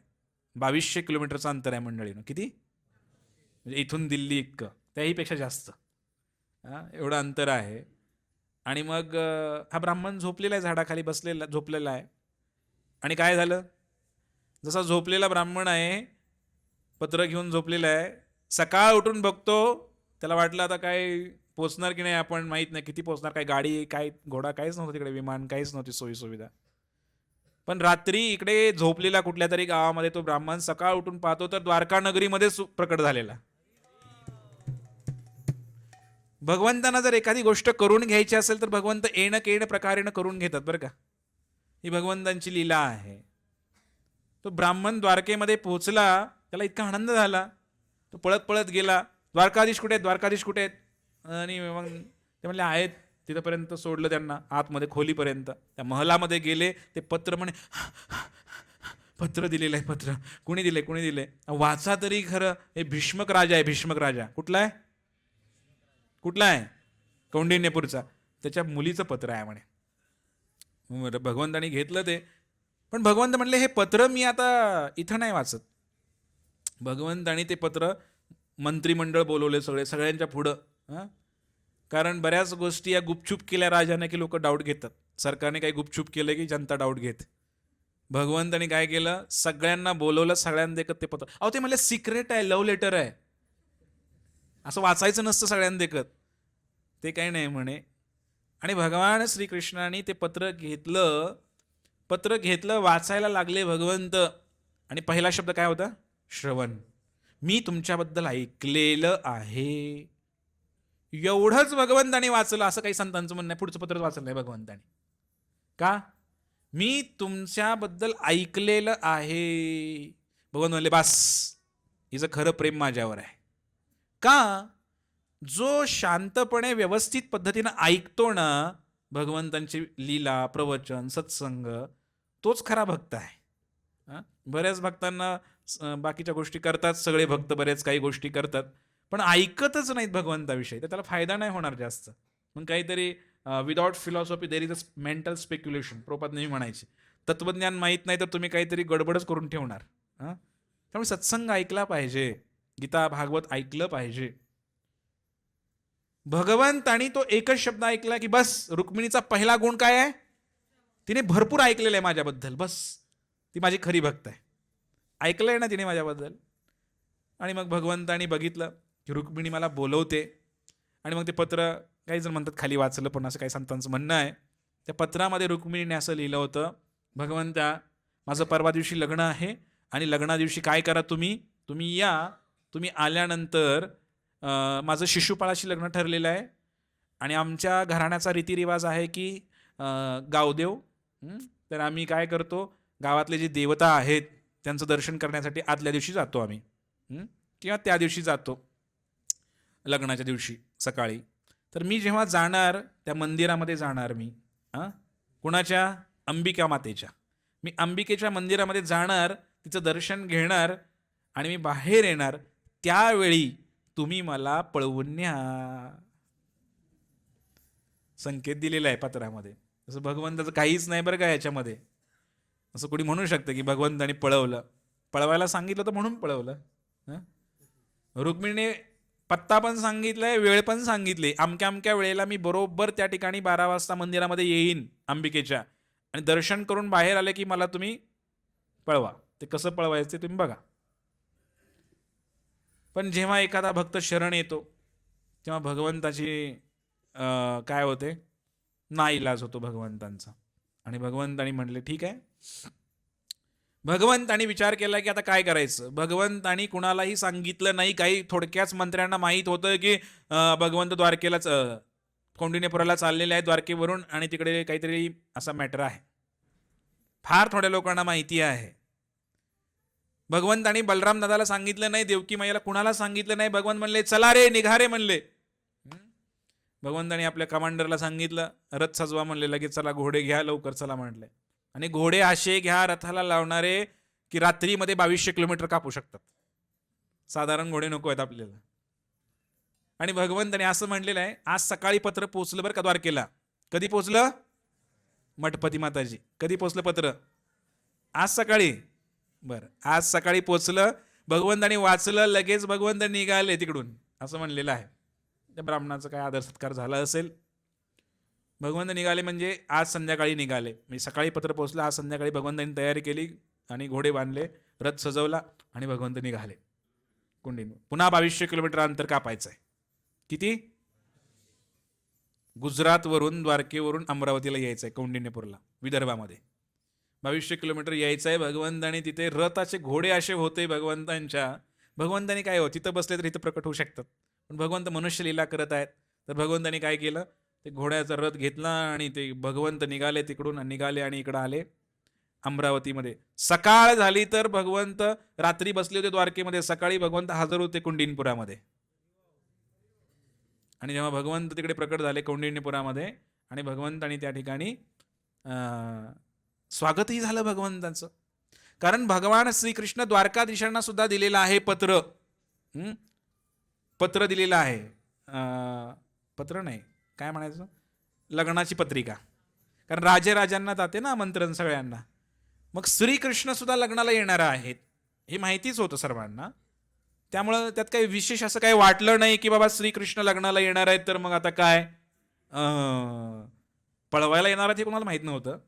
2200 किलोमीटरचं अंतर आहे मंडळीनं. किती? म्हणजे इथून दिल्ली इतकं, त्याहीपेक्षा जास्त. एवढं अंतर आहे. आणि मग हा ब्राह्मण झोपलेला आहे, झाडाखाली बसलेला झोपलेला आहे. आणि काय झालं, जसा झोपलेला ब्राह्मण आहे, पत्र घेऊन झोपलेला आहे, सकाळ उठून बघतो, त्याला वाटलं आता काय पोचणार की नाही आपण, माहीत नाही किती पोचणार, काय गाडी काय घोडा काहीच नव्हतं तिकडे, विमान काहीच नव्हती सोयी सुविधा. पण रात्री इकडे झोपलेला कुठल्या तरी गावामध्ये तो ब्राह्मण सकाळ उठून पाहतो तर द्वारका नगरीमध्ये प्रकट झालेला. भगवंतांना जर एखादी गोष्ट करून घ्यायची असेल तर भगवंत येणं केणं प्रकारेनं करून घेतात बरं का. ही भगवंतांची लीला आहे. तो ब्राह्मण द्वारकेमध्ये पोहोचला, त्याला इतका आनंद झाला, तो पळत पळत गेला, द्वारकाधीश कुठे आहेत, द्वारकाधीश कुठे आहेत. आणि मग ते म्हणले आहेत. तिथपर्यंत सोडलं त्यांना आतमध्ये खोलीपर्यंत. त्या महलामध्ये गेले, ते पत्र म्हणे पत्र दिलेलं आहे, पत्र कुणी दिले, कुणी दिले, वाचा तरी खरं. हे भीष्मक राजा आहे, भीष्मक राजा. कुठला आहे, कुठला आहे? कौंडिण्यपूरचा. त्याच्या मुलीचं पत्र आहे म्हणे. भगवंतानी घेतलं ते, पण भगवंत म्हणले हे पत्र मी आता इथं नाही वाचत. भगवंतानी ते पत्र मंत्रिमंडळ बोलवले सगळ्यांच्या पुढं. कारण बऱ्याच गोष्टी या गुपचूप केल्या राजाने की लोक डाऊट घेतात. सरकारने काही गुपचूप केलं की जनता डाऊट घेते. भगवंतानी काय केलं, सगळ्यांना बोलवलं, सगळ्यांना देखत ते पत्र. अहो ते म्हणले सिक्रेट आहे, लव्ह लेटर आहे, असं वाचायचं नसतं सगळ्यांना देखत. ते काही नाही म्हणे. आणि भगवान श्रीकृष्णाने ते पत्र घेतलं, पत्र घेतलं, वाचायला लागले भगवंत. आणि पहिला शब्द काय होता? श्रवण. मी तुमच्याबद्दल ऐकलेलं आहे. एवढंच भगवंतानी वाचलं. असं काही संतांचं म्हणणं नाही, पुढचं पत्र वाचलं नाही भगवंतानी. का? मी तुमच्याबद्दल ऐकलेलं आहे. भगवंत म्हणले बस, हिचं खरं प्रेम माझ्यावर आहे. का? जो शांतपणे व्यवस्थित पद्धतीनं ऐकतो ना भगवंतांची लीला, प्रवचन, सत्संग, तोच खरा भक्त आहे. बऱ्याच भक्तांना बाकीच्या गोष्टी करतात, सगळे भक्त बऱ्याच काही गोष्टी करतात, पण ऐकतच नाहीत भगवंताविषयी, तर त्याला फायदा नाही होणार जास्त. मग काहीतरी without philosophy there is a mental speculation, Prabhupada नेहमी म्हणायचे. तत्वज्ञान माहीत नाही तर तुम्ही काहीतरी गडबडच करून ठेवणार. त्यामुळे सत्संग ऐकला पाहिजे, गीता भागवत ऐकलं पाहिजे. भगवंतानी तो एकच शब्द ऐकला की बस, रुक्मिणीचा पहिला गुण काय आहे? तिने भरपूर ऐकलेलं आहे माझ्याबद्दल, बस ती माझी खरी भक्त आहे. ऐकलंय ना तिने माझ्याबद्दल. आणि मग भगवंतानी बघितलं की रुक्मिणी मला बोलवते. आणि मग ते पत्र, काही जण म्हणतात खाली वाचलं, पण असं काही संतांचं म्हणणं आहे. त्या पत्रामध्ये रुक्मिणीने असं लिहिलं होतं, भगवंता माझं परवा दिवशी लग्न आहे आणि लग्ना दिवशी काय करा, तुम्ही या. तुम्ही आल्यानंतर माझं शिशुपाळाशी लग्न ठरलेलं आहे आणि आमच्या घराण्याचा रीतिरिवाज आहे की गावदेव, तर आम्ही काय करतो, गावातले जे देवता आहेत त्यांचं दर्शन करण्यासाठी आदल्या दिवशी जातो आम्ही, किंवा त्या दिवशी जातो लग्नाच्या दिवशी सकाळी. तर मी जेव्हा जाणार त्या मंदिरामध्ये जाणार मी, कुणाच्या? अंबिका मातेच्या. मी अंबिकेच्या मंदिरामध्ये जाणार, तिचं दर्शन घेणार आणि मी बाहेर येणार, त्यावेळी तुम्ही मला पळवून न्या. संकेत दिलेला आहे पत्रामध्ये. असं भगवंताचं काहीच नाही बरं का याच्यामध्ये. असं कोणी म्हणू शकतं की भगवंतानी पळवलं, पळवायला सांगितलं तर म्हणून पळवलं. रुक्मिणीने पत्ता पण सांगितलाय, वेळ पण सांगितली, अमक्या अमक्या वेळेला मी बरोबर त्या ठिकाणी 12 वाजता मंदिरामध्ये येईन अंबिकेच्या, आणि दर्शन करून बाहेर आले की मला तुम्ही पळवा. ते कसं पळवायचं ते तुम्ही बघा. पण जेव्हा एखादा भक्त शरण येतो तेव्हा भगवंताची काय होते, नाईलाज होतो भगवंतांचा. आणि भगवंतानी म्हणले ठीक आहे. भगवंतानी विचार केला की आता काय करायचं. भगवंतानी कुणालाही सांगितलं नाही. काही थोडक्याच मंत्र्यांना माहीत होतं की भगवंत द्वारकेलाच, कौंडिण्यपुराला चाललेले आहे द्वारकेवरून, आणि तिकडे काहीतरी असा मॅटर आहे. फार थोड्या लोकांना माहिती आहे. भगवंतानी बलराम दादाला सांगितलं नाही, देवकी माईला कुणाला सांगितलं नाही. भगवंत म्हणले चला रे, निघा रे म्हणले. भगवंतानी आपल्या कमांडरला सांगितलं, रथ सजवा म्हणले, लगेच चला घोडे घ्या, लवकर चला म्हटले. आणि घोडे असे घ्या रथाला लावणारे की रात्रीमध्ये 2200 किलोमीटर कापू शकतात. साधारण घोडे नको आहेत आपल्याला. आणि भगवंताने असं म्हणलेलं आहे, आज सकाळी पत्र पोचलं बरं का द्वारकेला. कधी पोचलं? मठपती माताजी कधी पोचलं पत्र? आज सकाळी. बरं, आज सकाळी पोचलं, भगवंतानी वाचलं, लगेच भगवंत निघाले तिकडून, असं म्हणलेलं आहे. त्या ब्राह्मणाचा काय आदर सत्कार झाला असेल. भगवंत निघाले म्हणजे आज संध्याकाळी निघाले, म्हणजे सकाळी पत्र पोचलं, आज संध्याकाळी भगवंतांनी तयारी केली आणि घोडे बांधले, रथ सजवला आणि भगवंत निघाले कुंडीन. पुन्हा 2200 किलोमीटर अंतर कापायचं आहे. किती? गुजरातवरून, द्वारकेवरून अमरावतीला यायचं आहे, कौंडिण्यपूरला, विदर्भामध्ये 2200 किलोमीटर यायचं आहे. भगवंतांनी तिथे रथाचे घोडे असे होते भगवंतांच्या. भगवंतांनी काय हो, तिथं बसले तर इथं प्रकट होऊ शकतात, पण भगवंत मनुष्य लीला करत आहेत. तर भगवंतांनी काय केलं, ते घोड्याचा रथ घेतला आणि ते भगवंत निघाले तिकडून, निघाले आणि इकडं आले अमरावतीमध्ये. सकाळ झाली तर भगवंत रात्री बसले होते द्वारकेमध्ये, सकाळी भगवंत हजर होते कुंडिनपुरामध्ये. आणि जेव्हा भगवंत तिकडे प्रकट झाले कौंडिण्यपुरामध्ये, आणि भगवंतांनी त्या ठिकाणी स्वागतही झालं भगवंतांचं. कारण भगवान श्रीकृष्ण द्वारकाधीशांना सुद्धा दिलेलं आहे पत्र. पत्र दिलेलं आहे, पत्र नाही काय म्हणायचं, लग्नाची पत्रिका. कारण राजांना जाते ना आमंत्रण सगळ्यांना. मग श्रीकृष्ण सुद्धा लग्नाला येणार आहेत हे माहितीच होतं सर्वांना. त्यामुळं त्यात काही विशेष असं काही वाटलं नाही की बाबा श्रीकृष्ण लग्नाला येणार आहेत तर मग आता काय पळवायला येणार आहेत हे कोणाला माहीत नव्हतं.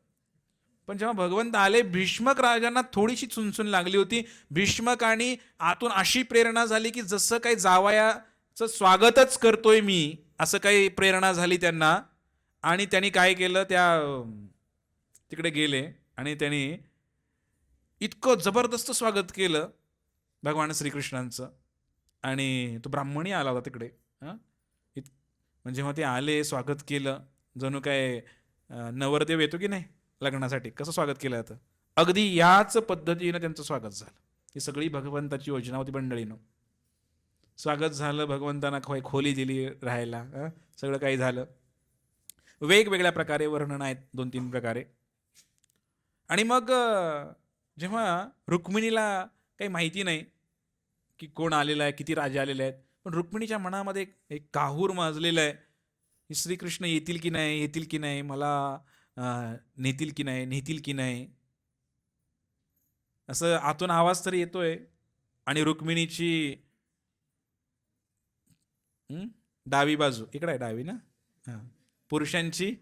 पण जेव्हा भगवंत आले, भीष्मक राजांना थोडीशी चुनचुन लागली होती. भीष्मकांनी आतून अशी प्रेरणा झाली की जसं काही जावयाचं स्वागतच करतोय मी, असं काही प्रेरणा झाली त्यांना. आणि त्यांनी काय केलं, त्या तिकडे गेले आणि त्यांनी इतकं जबरदस्त स्वागत केलं भगवान श्रीकृष्णांचं. आणि तो ब्राह्मणी आला होता तिकडे. म्हणजे जेव्हा ते आले, स्वागत केलं, जणू काय नवरदेव येतो की नाही लग्नासाठी, कसं स्वागत केलं जातं, अगदी याच पद्धतीनं त्यांचं स्वागत झालं. ही सगळी भगवंताची योजना होती मंडळीनं. स्वागत झालं, भगवंतांना खोली दिली राहायला, सगळं काही झालं. वेगवेगळ्या प्रकारे वर्णन आहेत, 2-3 प्रकारे. आणि मग जेव्हा रुक्मिणीला काही माहिती नाही की कोण आलेलं आहे, किती राजे आलेले आहेत, पण रुक्मिणीच्या मनामध्ये एक काहूर माजलेलं आहे की श्रीकृष्ण येतील की नाही, येतील की नाही, मला नेतील की नाही, नेतील की नाही, असं आतून आवाज तरी येतोय. आणि रुक्मिणीची डावी बाजू इकडे आहे, डावी ना, पुरुषांची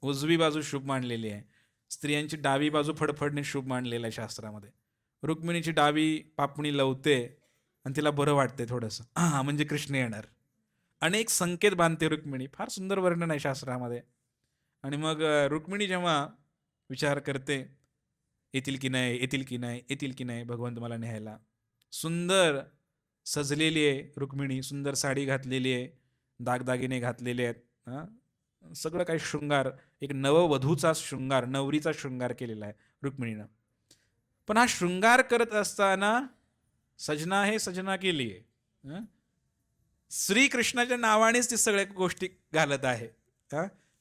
उजवी बाजू शुभ मानलेली आहे, स्त्रियांची डावी बाजू फडफडणे शुभ मानलेलं आहे शास्त्रामध्ये. रुक्मिणीची डावी पापणी लवते आणि तिला बरं वाटते थोडंसं, म्हणजे कृष्ण येणार. अनेक संकेत बांधते रुक्मिणी, फार सुंदर वर्णन आहे शास्त्रामध्ये. आणि मग रुक्मिणी जेव्हा विचार करते, येतील की नाही, येतील की नाही, येतील की नाही भगवंत मला न्यायला. सुंदर सजलेली आहे रुक्मिणी, सुंदर साडी घातलेली आहे, दागदागिने घातलेले आहेत, सगळं काही शृंगार, एक नववधूचा शृंगार, नवरीचा शृंगार केलेला आहे रुक्मिणीनं. पण हा शृंगार करत असताना सजना हे सजना केली आहे, श्रीकृष्णाच्या नावानेच ती सगळ्या गोष्टी घालत आहे.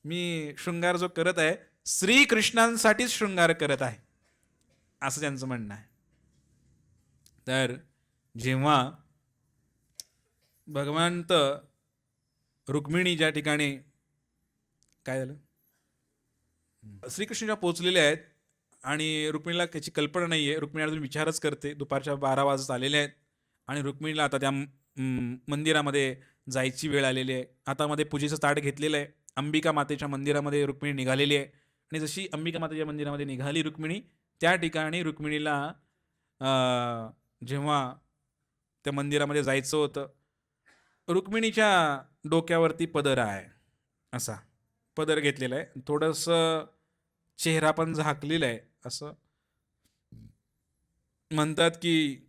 मी शृंगार जो करत आहे श्रीकृष्णांसाठीच शृंगार करत आहे, असं त्यांचं म्हणणं आहे. तर जेव्हा भगवंत रुक्मिणी ज्या ठिकाणी काय झालं, श्रीकृष्ण जेव्हा पोचलेले आहेत आणि रुक्मिणीला त्याची कल्पना नाही आहे, रुक्मिणी अजून विचारच करते. दुपारच्या 12 वाजत आलेले आहेत आणि रुक्मिणीला आता त्या मंदिरामध्ये जायची वेळ आलेली आहे. हातामध्ये पूजेचं ताट घेतलेलं आहे. अंबिका मातेच्या मंदिरामध्ये रुक्मिणी निघालेली आहे. आणि जशी अंबिका मातेच्या मंदिरामध्ये निघाली रुक्मिणी, त्या ठिकाणी रुक्मिणीला जेव्हा त्या मंदिरामध्ये जायचं होतं, रुक्मिणीच्या डोक्यावरती पदर आहे, असा पदर घेतलेला आहे, थोडंसं चेहरा पण झाकलेला आहे. असं म्हणतात की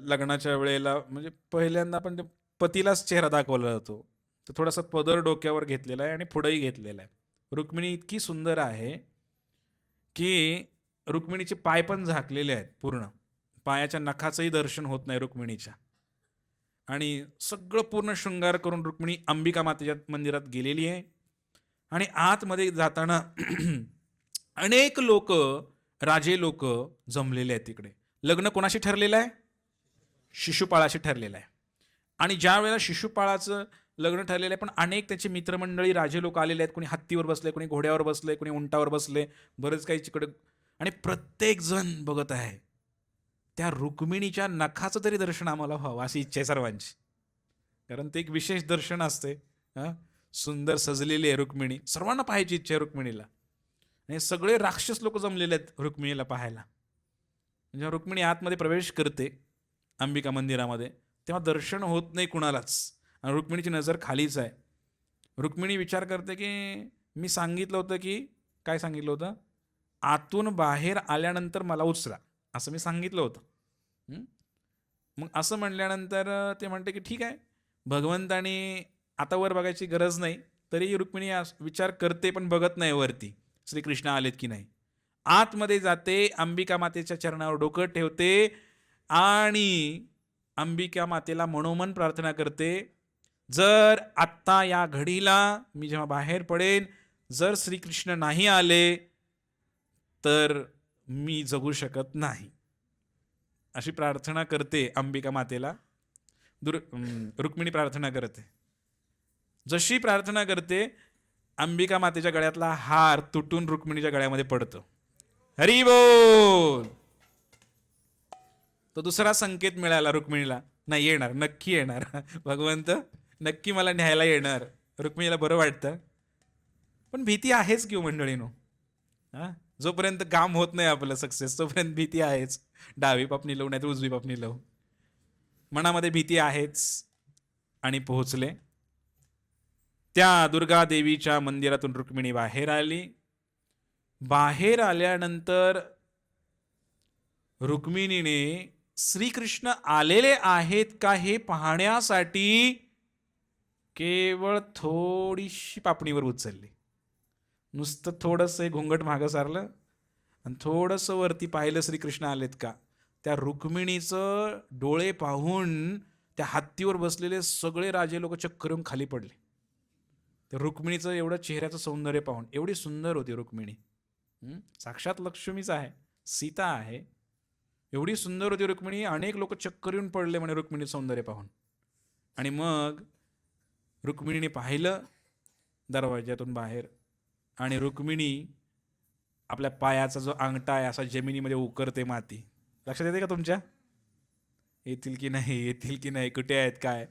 लग्नाच्या वेळेला म्हणजे पहिल्यांदा आपण पतीलाच चेहरा दाखवला जातो, तर थोडासा पदर डोक्यावर घेतलेला आहे आणि पुढेही घेतलेला आहे. रुक्मिणी इतकी सुंदर आहे की रुक्मिणीचे पाय पण झाकलेले आहेत, पूर्ण पायाच्या नखाचंही दर्शन होत नाही रुक्मिणीच्या. आणि सगळं पूर्ण शृंगार करून रुक्मिणी अंबिका मातेच्या मंदिरात गेलेली आहे. आणि आतमध्ये जाताना अनेक लोक, राजे लोक जमलेले आहेत तिकडे. लग्न कोणाशी ठरलेलं आहे? शिशुपाळाशी ठरलेलं आहे. आणि ज्या वेळेला शिशुपाळाचं लग्न ठरलेलं आहे, पण अनेक त्याचे मित्रमंडळी राजे लोक आलेले आहेत. कोणी हत्तीवर बसले, कोणी घोड्यावर बसले, कोणी उंटावर बसले, बरेच काही तिकडे. आणि प्रत्येक जण बघत आहे. त्या रुक्मिणीच्या नखाचं तरी दर्शन आम्हाला व्हावं अशी इच्छा आहे सर्वांची. कारण ते एक विशेष दर्शन असते. हां, सुंदर सजलेली आहे रुक्मिणी, सर्वांना पाहायची इच्छा आहे रुक्मिणीला. आणि सगळे राक्षस लोक जमलेले आहेत रुक्मिणीला पाहायला. जेव्हा रुक्मिणी आतमध्ये प्रवेश करते अंबिका मंदिरामध्ये, तेव्हा दर्शन होत नाही कुणालाच. आणि रुक्मिणीची नजर खालीच आहे. रुक्मिणी विचार करते की मी सांगितलं होतं की, काय सांगितलं होतं, आतून बाहेर आल्यानंतर मला उचला, असं मी सांगितलं होतं. मग असं म्हणल्यानंतर ते म्हणते की ठीक आहे, भगवंतानी आता वर बघायची गरज नाही. तरी रुक्मिणी विचार करते, पण बघत नाही वरती श्रीकृष्ण आलेत की नाही. आतमध्ये जाते, अंबिका मातेच्या चरणावर डोकं ठेवते आणि अंबिका मातेला मनोमन प्रार्थना करते, जर आत्ता या घडीला मी जेव्हा बाहेर पडेन, जर श्रीकृष्ण नाही आले तर मी जगू शकत नाही, अशी प्रार्थना करते अंबिका मातेला. रुक्मिणी प्रार्थना करते. जशी प्रार्थना करते, अंबिका मातेच्या गळ्यातला हार तुटून रुक्मिणीच्या गळ्यामध्ये पडतो. हरी बोल. तो दुसरा संकेत मिळाला रुक्मिणीला, नाही येणार, नक्की येणार, भगवंत नक्की मला न्यायला येणार. रुक्मिणीला बरं वाटतं, पण भीती आहेच की मंडळीनो. हां, जोपर्यंत काम होत नाही आपलं सक्सेस, तोपर्यंत भीती आहेच. डावी पापणी लावू नाही तर उजवी पापणी लावू, मनामध्ये भीती आहेच. आणि पोहोचले. त्या दुर्गा देवीच्या मंदिरातून रुक्मिणी बाहेर आली. बाहेर आल्यानंतर रुक्मिणीने श्रीकृष्ण आलेले आहेत का हे पाहण्यासाठी केवळ थोडीशी पापणीवर उचलली. नुसतं थोडंसं घुंगट मागं सारलं आणि थोडंसं वरती पाहिलं, श्रीकृष्ण आलेत का. त्या रुक्मिणीचं डोळे पाहून त्या हत्तीवर बसलेले सगळे राजे लोक चक्कर येऊन खाली पडले. त्या रुक्मिणीचं एवढं चेहऱ्याचं सौंदर्य पाहून. एवढी सुंदर होती रुक्मिणी, साक्षात लक्ष्मीच आहे, सीता आहे. एवढी सुंदर होती रुक्मिणी, अनेक लोक चक्कर येऊन पडले म्हणे रुक्मिणी सौंदर्य पाहून. आणि मग रुक्मिणीने पाहिलं दरवाज्यातून बाहेर, आणि रुक्मिणी आपल्या पायाचा जो अंगठा आहे असा जमिनीमध्ये उकरते माती. लक्षात येते का तुमच्या? येतील की नाही, येतील की नाही, कुठे आहेत काय.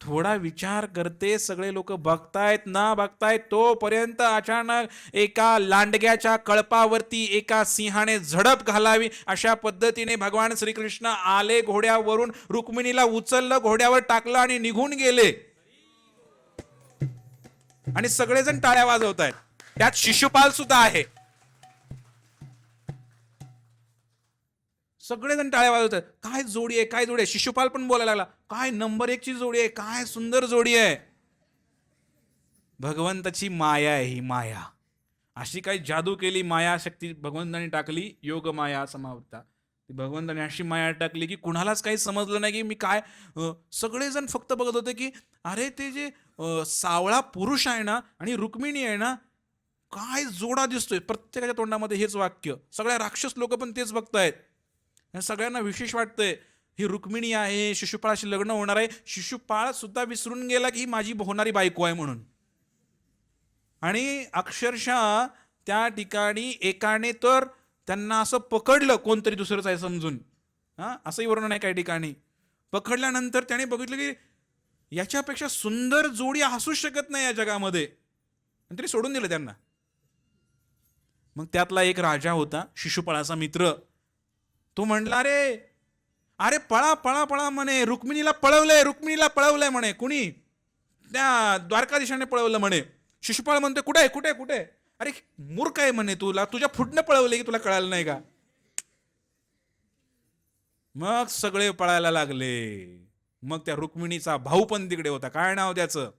थोडा विचार करते, सगळे लोक बघतायत ना बघतायत, तोपर्यंत अचानक एका लांडग्याच्या कळपावरती एका सिंहाने झडप घालावी अशा पद्धतीने भगवान श्रीकृष्ण आले घोड्यावरून, रुक्मिणीला उचललं, घोड्यावर टाकलं आणि निघून गेले. आणि सगळेजण टाळ्या वाजवत आहेत, त्यात शिशुपाल सुद्धा आहे. सगळेजण टाळ्या वाजवत आहेत. काय जोडी आहे, काय जोडी आहे. शिशुपाल पण बोलायला लागला, काय नंबर 1 ची जोडी आहे, काय सुंदर जोडी आहे. भगवंताची माया आहे ही, माया. अशी काही जादू केली, माया शक्ती भगवंताने टाकली, योग माया समावता. भगवंताने अशी माया टाकली की कुणालाच काही समजलं नाही की मी काय. सगळेजण फक्त बघत होते की अरे ते जे सावळा पुरुष आहे ना आणि रुक्मिणी आहे ना, काय जोडा दिसतोय. प्रत्येकाच्या तोंडामध्ये हेच वाक्य, सगळ्या राक्षस लोक पण तेच बघतायत. सगळ्यांना विशेष वाटतंय, ही रुक्मिणी आहे, शिशुपाळाशी लग्न होणार आहे. शिशुपाळ सुद्धा विसरून गेला की ही माझी होणारी बायको आहे म्हणून. आणि अक्षरशः त्या ठिकाणी एकाने तर त्यांना असं पकडलं, कोणतरी दुसरंच आहे समजून. असंही वर्णन आहे काही ठिकाणी. पकडल्यानंतर त्याने बघितलं की याच्यापेक्षा सुंदर जोडी असूच शकत नाही या जगामध्ये, आणि तरी सोडून दिलं त्यांना. मग त्यातला एक राजा होता, शिशुपाळाचा मित्र. तो म्हणला, अरे अरे पळा पळा पळा म्हणे, रुक्मिणीला पळवलंय, रुक्मिणीला पळवलंय म्हणे, कुणी त्या द्वारकाधीशाने पळवलं म्हणे. शिशुपाळ म्हणतोय, कुठे कुठे कुठे. अरे मूर्ख आहे म्हणे, तुला तुझ्या फुटणं पळवले की तुला कळालं नाही का. मग सगळे पळायला लागले. मग त्या रुक्मिणीचा भाऊ पण तिकडे होता, काय नाव त्याचं,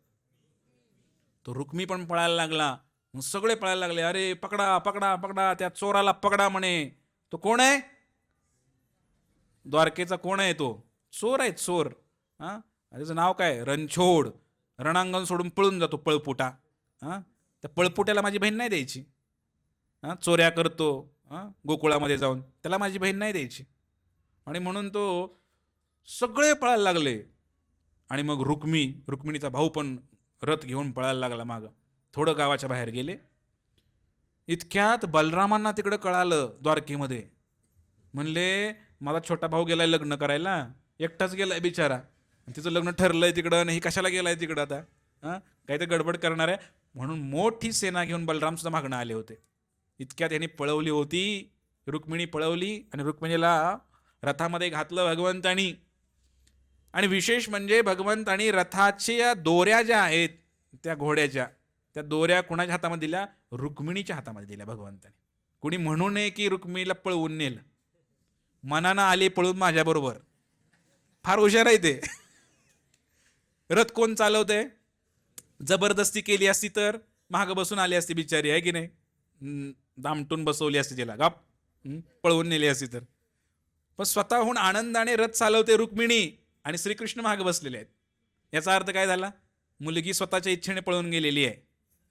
तो रुक्मी पण पळायला लागला. मग सगळे पळायला लागले, अरे पकडा पकडा पकडा, त्या चोराला पकडा म्हणे. तो कोण आहे, द्वारकेचा कोण आहे, तो चोर आहे, चोर. त्याचं नाव काय, रणछोड. रणांगण सोडून पळून जातो, पळपुटा. त्या पळपुट्याला माझी बहीण नाही द्यायची. चोऱ्या करतो गोकुळामध्ये जाऊन, त्याला माझी बहीण नाही द्यायची. आणि म्हणून तो, सगळे पळायला लागले. आणि मग रुक्मिणीचा भाऊ पण रथ घेऊन पळायला लागला मागं. थोडं गावाच्या बाहेर गेले. इतक्यात बलरामांना तिकडं कळालं द्वारकेमध्ये. म्हणले माझा छोटा भाऊ गेलाय लग्न करायला, एकटाच गेलाय बिचारा, तिचं लग्न ठरलंय तिकडं, नाही कशाला गेलाय तिकडं आता, हां काही तर गडबड करणार आहे. म्हणून मोठी सेना घेऊन बलराम सुद्धा मागणं आले होते. इतक्यात यांनी पळवली होती, रुक्मिणी पळवली आणि रुक्मिणीला रथामध्ये घातलं भगवंतानी. आणि विशेष म्हणजे भगवंतानी रथाच्या दोऱ्या ज्या आहेत त्या घोड्याच्या, त्या दोऱ्या कुणाच्या हातामध्ये दिल्या? रुक्मिणीच्या हातामध्ये दिल्या भगवंतानी. कुणी म्हणू नये की रुक्मिणीला पळवून नेलं. मनानं आले पळून माझ्याबरोबर. फार हुशार आहे ते. रथ कोण चालवतंय? जबरदस्ती केली असती तर मागं बसून आली असती बिचारी, आहे की नाही? दामटून बसवली असती तिला, गप पळवून नेली असती तर. पण स्वतःहून आनंदाने रथ चालवते रुक्मिणी आणि श्रीकृष्ण मागे बसलेले आहेत. याचा अर्थ काय झाला? मुलगी स्वतःच्या इच्छेने पळून गेलेली आहे.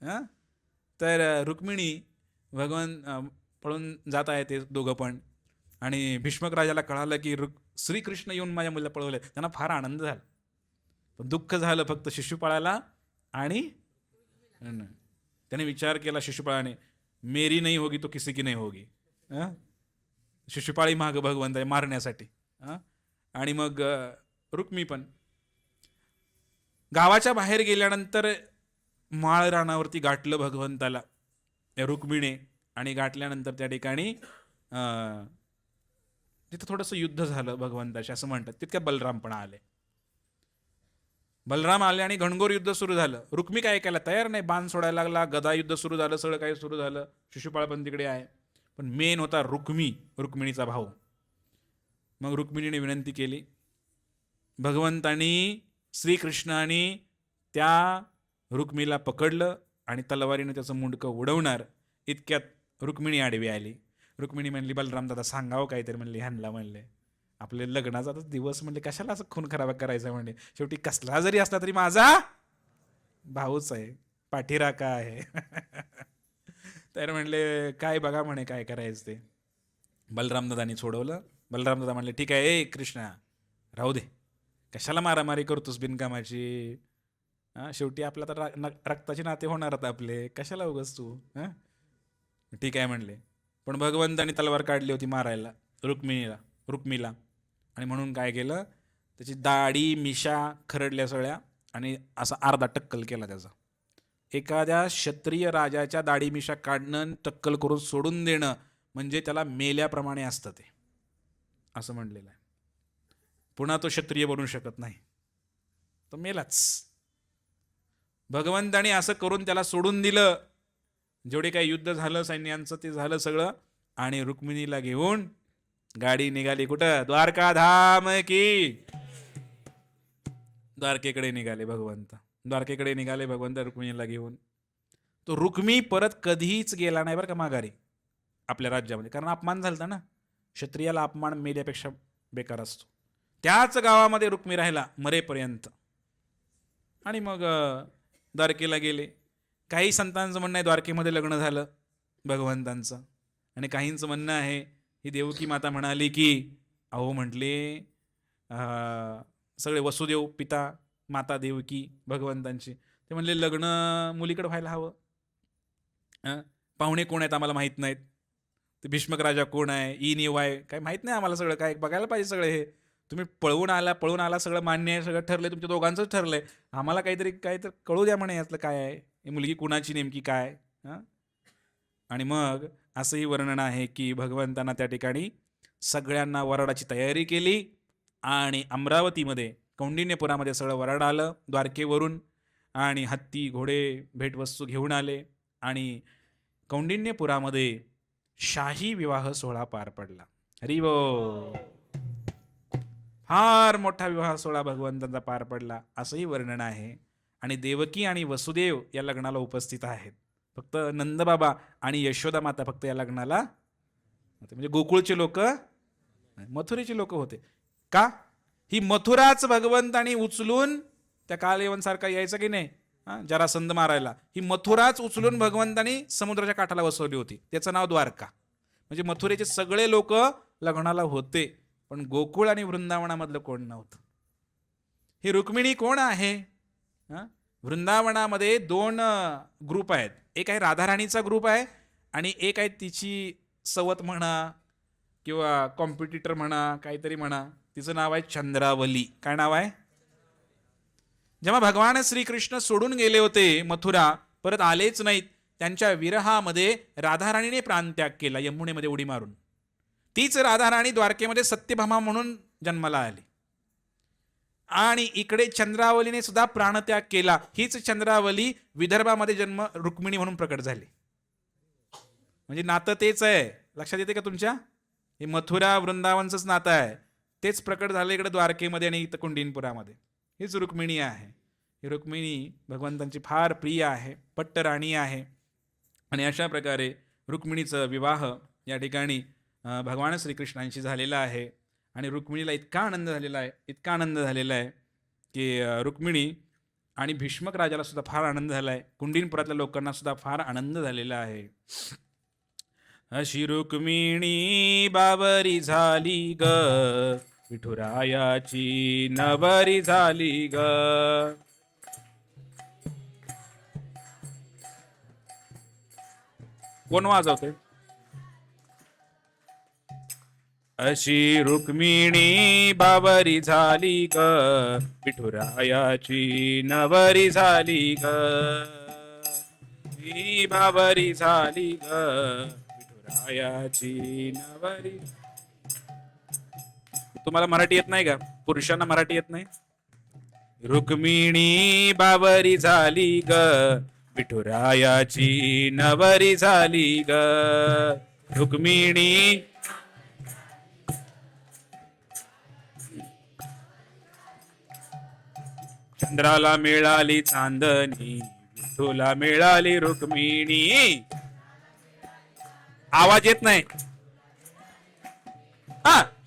हां तर रुक्मिणी पळून जात आहे ते दोघं पण. आणि भीष्मक राजाला कळालं की श्रीकृष्ण येऊन माझ्या मुलीला पळवले. त्यांना फार आनंद झाला, पण दुःख झालं फक्त शिशुपाळाला. आणि त्याने विचार केला शिशुपाळाने, मेरी नाही होगी तो किसी की नाही होगी. शिशुपाळी माग भगवंत आहे मारण्यासाठी. आणि मग रुक्मी पण गावाच्या बाहेर गेल्यानंतर माळ रानावरती गाठलं भगवंताला रुक्मिणी. आणि गाठल्यानंतर त्या ठिकाणी तिथं थोडंसं युद्ध झालं भगवंताशी असं म्हणतात. तितक्या बलराम पण आले. बलराम आले आणि घणघोर युद्ध सुरू झालं. रुक्मी काय ऐकायला तयार नाही, बाण सोडायला लागला, गदा युद्ध सुरू झालं, सगळं काही सुरू झालं. शिशुपाळ पण तिकडे आहे. पण मेन होता रुक्मिणीचा भाऊ. मग रुक्मिणीने विनंती केली. भगवंतानी श्रीकृष्णाने त्या रुक्मीला पकडलं आणि तलवारीने त्याचं मुंडकं उडवणार. इतक्यात रुक्मिणी आडवी आली. रुक्मिणी म्हणली, बलराम दादा सांगावं काहीतरी. म्हणली, ह्यांना म्हणले आपले लग्नाचा दिवस, म्हणले कशाला असं खून खराब करायचा. म्हणले शेवटी कसला जरी असला तरी माझा भाऊच आहे, पाठीराखा आहे. तर म्हणले काय बघा म्हणे काय करायचं ते. बलरामदादांनी सोडवलं. बलरामदादा म्हणले ठीक आहे, ए कृष्णा राहू दे, कशाला मारामारी करतोस बिनकामाची. शेवटी आपला तर रक्ताचे नाते होणार आता आपले, कशाला उगाच तू. ठीक आहे म्हणले. पण भगवंतानी तलवार काढली होती मारायला रुक्मीला. आणि म्हणून काय केलं, त्याची दाढी मिशा खरडल्या सगळ्या आणि असा अर्धा टक्कल केला त्याचा. एखाद्या क्षत्रिय राजाच्या दाढी मिशा काढणं, टक्कल करून सोडून देणं म्हणजे त्याला मेल्याप्रमाणे असतं ते, असं म्हणलेलं आहे. पुन्हा तो क्षत्रिय बनू शकत नाही, तो मेलाच. भगवंताने असं करून त्याला सोडून दिलं. जेवढे काही युद्ध झालं सैन्यांचं ते झालं सगळं. आणि रुक्मिणीला घेऊन गाडी निघाली कुठं? द्वारका धाम की. द्वारकेकडे निघाले भगवंत रुक्मिणीला घेऊन. तो रुक्मी परत कधीच गेला नाही बरं का माघारी आपल्या राज्यामध्ये, कारण अपमान झाला ना. क्षत्रियाला अपमान मेल्यापेक्षा बेकार असतो. त्याच गावामध्ये रुक्मी राहिला मरेपर्यंत. आणि मग द्वारकेला गेले. काही संतांचं म्हणणं आहे द्वारकेमध्ये लग्न झालं भगवंतांचं, आणि काहींचं म्हणणं आहे ही देवकी माता म्हणाली की अहो म्हटले सगळे वसुदेव पिता माता देवकी भगवंतांची, ते म्हणले लग्न मुलीकडे व्हायला हवं. पाहुणे कोण आहेत आम्हाला माहीत नाहीत, ते भीष्मक राजा कोण आहे, ई आहे काय माहीत नाही आम्हाला, सगळं काय बघायला पाहिजे. सगळे हे तुम्ही पळवून आला सगळं मान्य आहे, सगळं ठरलंय, तुमच्या दोघांचंच ठरलंय, आम्हाला काहीतरी कळू द्या म्हणे यातलं काय आहे, ही मुलगी कुणाची नेमकी काय. आणि मग असंही वर्णन आहे की भगवंतांना त्या ठिकाणी सगळ्यांना वराडाची तयारी केली आणि अमरावतीमध्ये कौंडिन्यपुरामध्ये सगळं वराड आलं द्वारकेवरून. आणि हत्ती घोडे भेटवस्तू घेऊन आले आणि कौंडिन्यपुरामध्ये शाही विवाह सोहळा पार पडला. हरिबो. फार मोठा विवाह सोहळा भगवंतांचा पार पडला असंही वर्णन आहे. आणि देवकी आणि वसुदेव या लग्नाला उपस्थित आहेत. फक्त नंदबाबा आणि यशोदा माता फक्त या लग्नाला, म्हणजे गोकुळचे लोक, मथुरेचे लोक होते. का? ही मथुराच भगवंतानी उचलून, त्या कालयवनसारखा यायचं की नाही जरासंध मारायला, ही मथुराच उचलून भगवंतानी समुद्राच्या काठाला बसवली होती. त्याचं नाव द्वारका. म्हणजे मथुरेचे सगळे लोक लग्नाला होते, पण गोकुळ आणि वृंदावनामधलं कोण नव्हतं. ही रुक्मिणी कोण आहे? वृंदावनामध्ये दोन ग्रुप आहेत. एक आहे राधाराणीचा ग्रुप आहे आणि एक आहे तिची सवत म्हणा किंवा कॉम्पिटिटर म्हणा, काहीतरी म्हणा. तिचं नाव आहे चंद्रावली. काय नाव आहे? जेव्हा भगवान श्रीकृष्ण सोडून गेले होते मथुरा, परत आलेच नाहीत, त्यांच्या विरहामध्ये राधाराणीने प्राणत्याग केला यमुनेमध्ये उडी मारून. तीच राधाराणी द्वारकेमध्ये सत्यभामा म्हणून जन्माला आली. आणि इकडे चंद्रावलीने सुद्धा प्राणत्याग केला. हीच चंद्रावली विदर्भामध्ये जन्म रुक्मिणी म्हणून प्रकट झाली. म्हणजे नातं तेच आहे. लक्षात येते का तुमच्या? हे मथुरा वृंदावनचंच नातं आहे. तेच प्रकट झालं इकडे द्वारकेमध्ये आणि इथं कुंडीनपुरामध्ये. हीच रुक्मिणी आहे. ही रुक्मिणी भगवंतांची फार प्रिय आहे, पट्टराणी आहे. आणि अशा प्रकारे रुक्मिणीचा विवाह या ठिकाणी भगवान श्रीकृष्णांशी झालेला आहे. आणि रुक्मिणीला इतका आनंद झालेला आहे की रुक्मिणी आणि भीष्मक राजाला सुद्धा फार आनंद झाला आहे. कुंडीनपुरातल्या लोकांना सुद्धा फार आनंद झालेला आहे. अशी रुक्मिणी बावरी झाली ग, विठुरायाची नवरी झाली ग. कोण वाजवते? अशी रुक्मिणी बावरी झाली ग, विठुरायाची नवरी झाली ग. ही बावरी झाली ग, विठुरायाची नवरी. तुम्हाला मराठी येत नाही का? पुरुषांना मराठी येत नाही? रुक्मिणी बावरी झाली ग, विठुरायाची नवरी झाली ग. रुक्मिणी चंद्राला मिळाली चांदणी, विठूला मिळाली रुक्मिणी. आवाज येत नाही?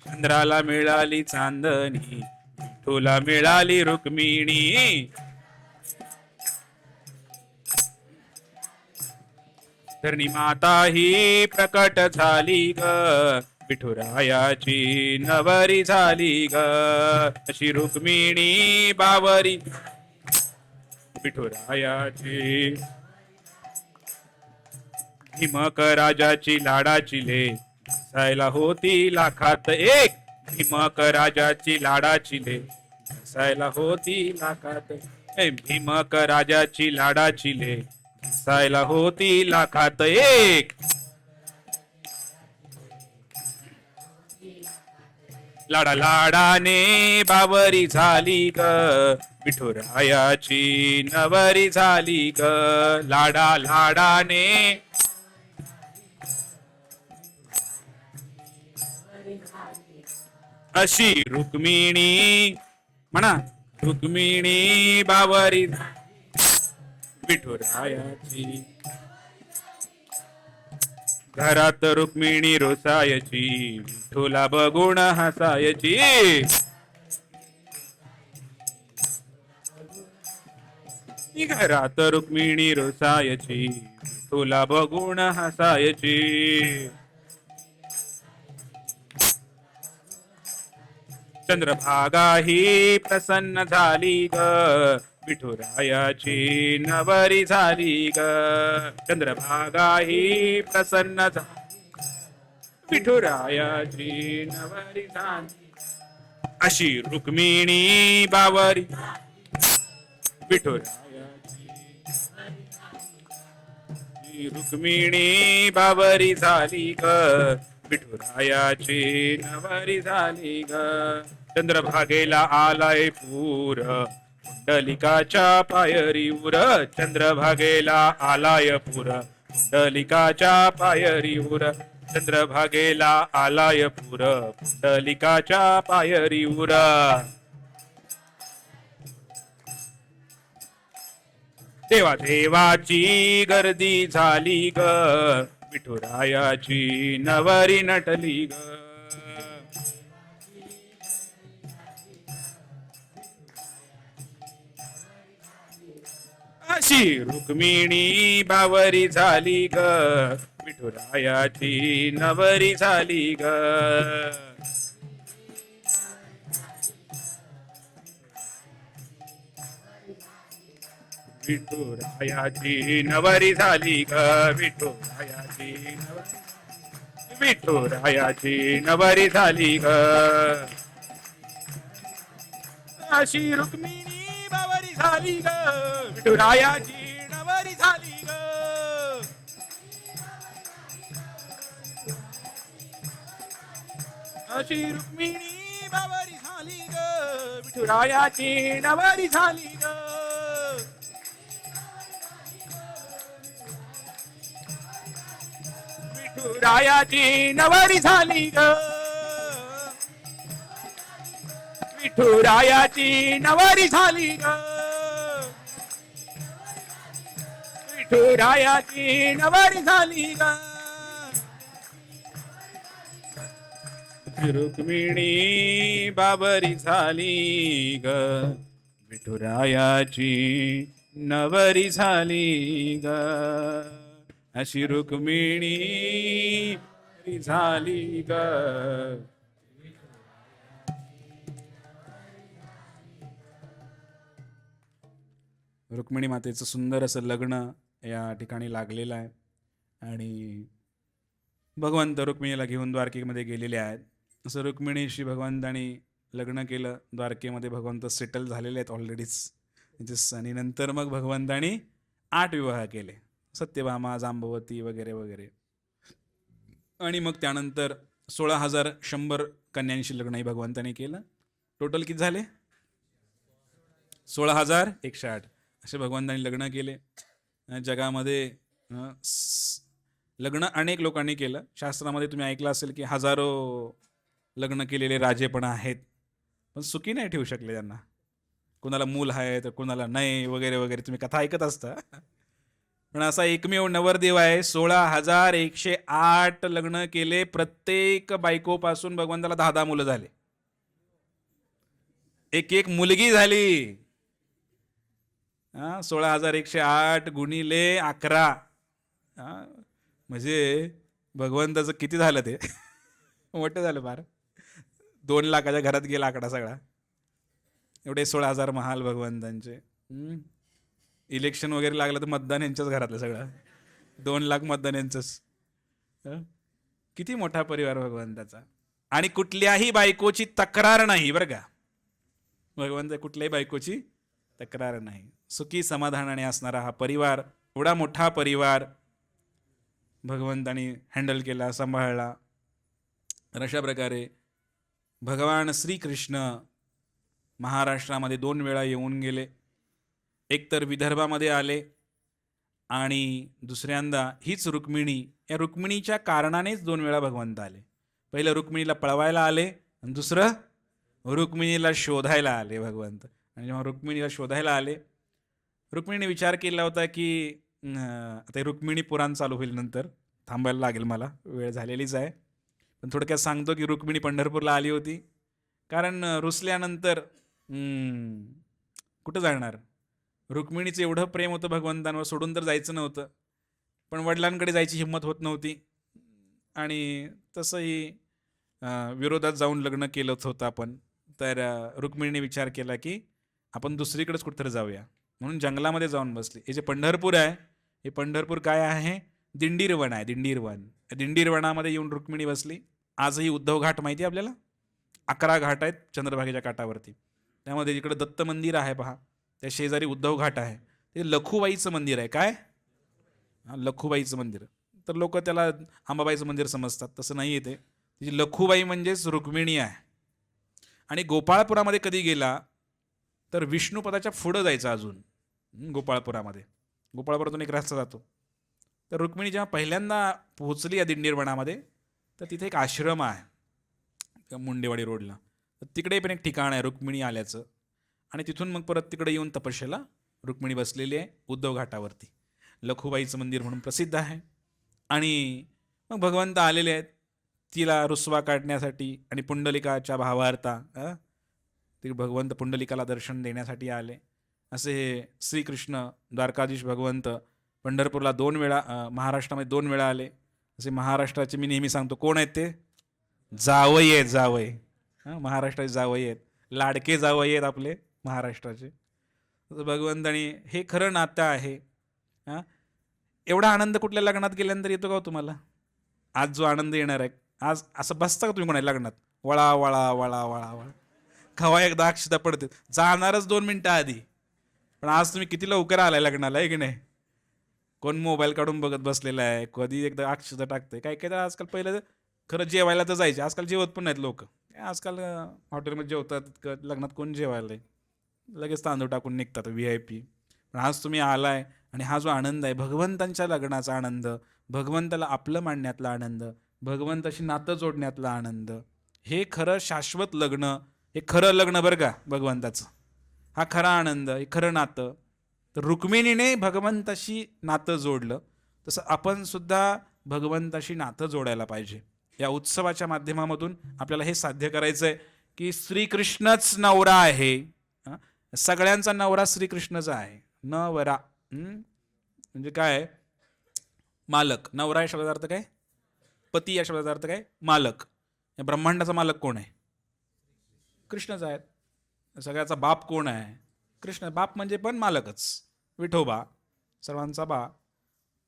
चंद्राला मिळाली चांदणी, विठूला मिळाली रुक्मिणी. धरणी माता ही प्रकट झाली ग, विठुरायाची नवरी झाली ग. अशी रुक्मिणी बावरी विठुरायाची. भीमक राजाची लाडाची ले, दिसायला होती लाखात एक. भीमक राजाची लाडाची ले, दिसायला होती लाखात. भीमक राजाची लाडाची ले, दिसायला होती लाखात एक. लाडा लाडाने बावरी झाली ग, विठुरायाची नवरी झाली ग. लाडा लाडाने अशी रुक्मिणी म्हणा, रुक्मिणी बावरी विठुरायाची. घरात रुक्मिणी रोसायची, विठूला बघून हसायची. घरात रुक्मिणी रोसायची, विठूला बघून हसायची. चंद्रभागा ही प्रसन्न झाली ग, विठुरायाची नवरी झाली ग. चंद्रभागा ही प्रसन्न विठुरायाची नवरी झाली. अशी रुक्मिणी बावरी विठुरायाची. रुक्मिणी बावरी झाली ग, विठुरायाची नवरी झाली ग. चंद्रभागेला आलाय पूर, पुंडलिकाच्या पायरीवर. चंद्रभागेला आलाय पूर, पुंडलिकाच्या पायरीवर. चंद्रभागेला आलाय पूर, पुंडलिकाच्या पायरीवर. देवा देवाची गर्दी झाली ग, विठुरायाची नवरी नटली ग. अशी रुक्मिणी बावरी झाली ग, विठुरायाची नवरी झाली ग. विठुरायाची नवरी झाली ग, विठुरायाची नवरी, विठुरायाची नवरी झाली ग, अशी रुक्मिणी बावरी झाली ग, विठुरायाची नवरी झाली ग, अशी रुक्मिणी बावरी झाली ग, विठुरायाची नवरी झाली ग, विठुरायाची नवरी झाली ग, विठुरायाची नवरी झाली ग, विठुरायाची नवरी झाली ग, रुक्मिणी बाबरी झाली ग, विठुरायाची नवरी झाली ग, अशी रुक्मिणी झाली ग. रुक्मिणी मातेचं सुंदर असं लग्न या ठिकाणी लागलेलं आहे आणि भगवंत रुक्मिणीला घेऊन द्वारकेमध्ये गेलेले आहेत. असं रुक्मिणीशी भगवंतानी लग्न केलं. द्वारकेमध्ये भगवंत सेटल झालेले आहेत ऑलरेडीच. आणि नंतर मग भगवंतानी 8 विवाह केले, सत्यभामा, जांबवती वगैरे वगैरे. आणि मग त्यानंतर 16,100 कन्यांशी लग्नही भगवंतानी केलं. टोटल किती झाले? 16,108 असे भगवंतांनी लग्न केले. जगामध्ये लग्न अनेक लोकांनी केलं. शास्त्रामध्ये तुम्ही ऐकलं असेल की हजारो लग्न केलेले राजे पण आहेत, पण सुखी नाही ठेवू शकले त्यांना. कुणाला मूल आहे तर कुणाला नाही वगैरे वगैरे, तुम्ही कथा ऐकत असता. पण असा एकमेव नवरदेव आहे, 16,108 लग्न केले. प्रत्येक बायकोपासून भगवंताला 10 मुलं झाले, एक मुलगी झाली. 16,108 गुणिले 11, म्हणजे भगवंताचं किती झालं ते? मोठं झालं फार. 2 लाखाच्या घरात गेला आकडा सगळा. एवढे 16,000 महाल भगवंतांचे. इलेक्शन वगैरे लागलं तर मतदान यांच्याच घरातलं सगळं. 2 लाख मतदान यांचंच. किती मोठा परिवार भगवंताचा. आणि कुठल्याही बायकोची तक्रार नाही बरं का. भगवंत कुठल्याही बायकोची तक्रार नाही. सुखी समाधानाने असणारा हा परिवार, एवढा मोठा परिवार भगवंतानी हँडल केला, सांभाळला. तर अशा प्रकारे भगवान श्रीकृष्ण महाराष्ट्रामध्ये 2 वेळा येऊन गेले. एक तर विदर्भामध्ये आले आणि दुसऱ्यांदा हीच रुक्मिणी, या रुक्मिणीच्या कारणानेच 2 वेळा भगवंत आले. पहिलं रुक्मिणीला पळवायला आले आणि दुसरं रुक्मिणीला शोधायला आले भगवंत. आणि जेव्हा रुक्मिणीला शोधायला आले, रुक्मिणीने विचार केला होता की आता रुक्मिणी पुराण चालू होईल, नंतर थांबायला लागेल मला, वेळ झालेलीच आहे. पण थोडक्यात सांगतो की रुक्मिणी पंढरपूरला आली होती. कारण रुसल्यानंतर कुठं जाणार. रुक्मिणीचं एवढं प्रेम होतं भगवंतांवर, सोडून तर जायचं नव्हतं. पण वडिलांकडे जायची हिंमत होत नव्हती. आणि तसंही विरोधात जाऊन लग्न केलंच होतं आपण. तर रुक्मिणीने विचार केला की आपण दुसरीकडेच कुठेतरी जाऊया, म्हणून जंगलामध्ये जाऊन बसली. हे जे पंढरपूर आहे, हे पंढरपूर काय आहे? दिंडीरवन आहे, दिंडीरवन. दिंडीरवनामध्ये येऊन रुक्मिणी बसली. आजही उद्धव घाट माहिती आहे आपल्याला? 11 घाट आहेत चंद्रभागेच्या काठावरती. त्यामध्ये इकडे दत्त मंदिर आहे पहा, त्या शेजारी उद्धव घाट आहे. ते लखुबाईचं मंदिर आहे. काय? लखुबाईचं मंदिर. तर लोक त्याला अंबाबाईचं मंदिर समजतात, तसं नाही येते. तिची लखुबाई म्हणजेच रुक्मिणी आहे. आणि गोपाळपुरामध्ये कधी गेला तर विष्णुपदाच्या पुढं जायचं अजून. गोपाळपुरामध्ये, गोपाळपुरातून एक रस्ता जातो. तर रुक्मिणी जेव्हा पहिल्यांदा पोहोचली या दिंडीरवनामध्ये, तर तिथे एक आश्रम आहे मुंडेवाडी रोडला. तर तिकडे पण एक ठिकाण आहे रुक्मिणी आल्याचं. आणि तिथून मग परत तिकडे येऊन तपस्याला रुक्मिणी बसलेली आहे उद्धव घाटावरती. लखुबाईचं मंदिर म्हणून प्रसिद्ध आहे. आणि मग भगवंत आलेले आहेत तिला रुसवा काढण्यासाठी. आणि पुंडलिकाच्या भावार्था ते भगवंत पुंडलिकाला दर्शन देण्यासाठी आले. असे हे श्रीकृष्ण द्वारकाधीश भगवंत पंढरपूरला 2 वेळा, महाराष्ट्रामध्ये 2 वेळा आले. असे महाराष्ट्राचे मी नेहमी सांगतो कोण आहेत ते? जावई आहेत, जावई. महाराष्ट्राचे जावई आहेत, लाडके जावई आहेत आपले महाराष्ट्राचे. तर भगवंतानी हे खरं नातं आहे. हा, एवढा आनंद कुठल्या लग्नात गेल्यानंतर येतो का हो तुम्हाला? आज जो आनंद येणार आहे, आज असं बसता का तुम्ही कोणा लग्नात? वळा वळा वळा वळा वळा, खवा एकदा अक्षता पडते, जाणारच 2 मिनिटं आधी. पण आज तुम्ही किती लवकर आलाय लग्नाला, आहे की नाही? कोण मोबाईल काढून बघत बसलेला आहे, कधी एकदा अक्षता टाकतंय. काही काही तर आजकाल पहिलं खरं जेवायला तर जायचे, आजकाल जेवत पण नाहीत लोक. आजकाल हॉटेलमध्ये जेवतात, लग्नात कोण जेवायला आहे? लगेच तांदूळ टाकून निघतात VIP. पण आज तुम्ही आलाय आणि हा जो आनंद आहे, भगवंतांच्या लग्नाचा आनंद, भगवंताला आपलं मानण्यातला आनंद, भगवंताशी नातं जोडण्यातला आनंद, हे खरं शाश्वत लग्न, हे खरं लग्न बरं का भगवंताचं. हा खरा आनंद, हे खरं नातं. तर रुक्मिणीने भगवंताशी नातं जोडलं, तसं आपण सुद्धा भगवंताशी नातं जोडायला पाहिजे. या उत्सवाच्या माध्यमामधून आपल्याला हे साध्य करायचं आहे की श्रीकृष्णच नवरा आहे. सगळ्यांचा नवरा श्रीकृष्णच आहे. नवरा म्हणजे काय? मालक. नवरा या शब्दाचा अर्थ काय? पती. या शब्दाचा अर्थ काय? मालक. या ब्रह्मांडाचा मालक कोण आहे? कृष्णच आहेत. सगळ्याचा बाप कोण आहे? कृष्ण. बाप म्हणजे पण मालकच, विठोबा, सर्वांचा बा.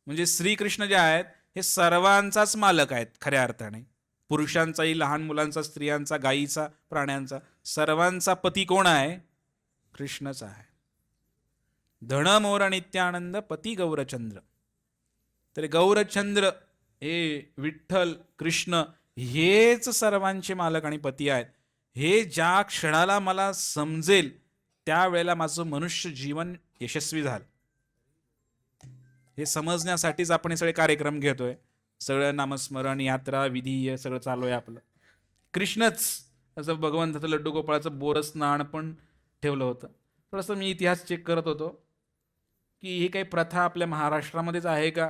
म्हणजे श्रीकृष्ण जे आहेत हे सर्वांचाच मालक आहेत खऱ्या अर्थाने. पुरुषांचाही, लहान मुलांचा, स्त्रियांचा, गायीचा, प्राण्यांचा, सर्वांचा पती कोण आहे? कृष्णच आहे. धन मोर नित्यानंद पती गौरचंद्र. तर गौरचंद्र हे विठ्ठल कृष्ण हेच सर्वांचे मालक आणि पती आहेत. हे ज्या क्षणाला मला समजेल त्यावेळेला माझं मनुष्य जीवन यशस्वी झालं. हे समजण्यासाठीच आपण हे सगळे कार्यक्रम घेतोय. सगळं नामस्मरण, यात्रा, विधी सगळं चालू आहे आपलं. कृष्णच असं भगवंताचं लड्डू गोपाळाचं बोरस्नान पण ठेवलं होतं. थोडंसं मी इतिहास चेक करत होतो की ही काही प्रथा आपल्या महाराष्ट्रामध्येच आहे का,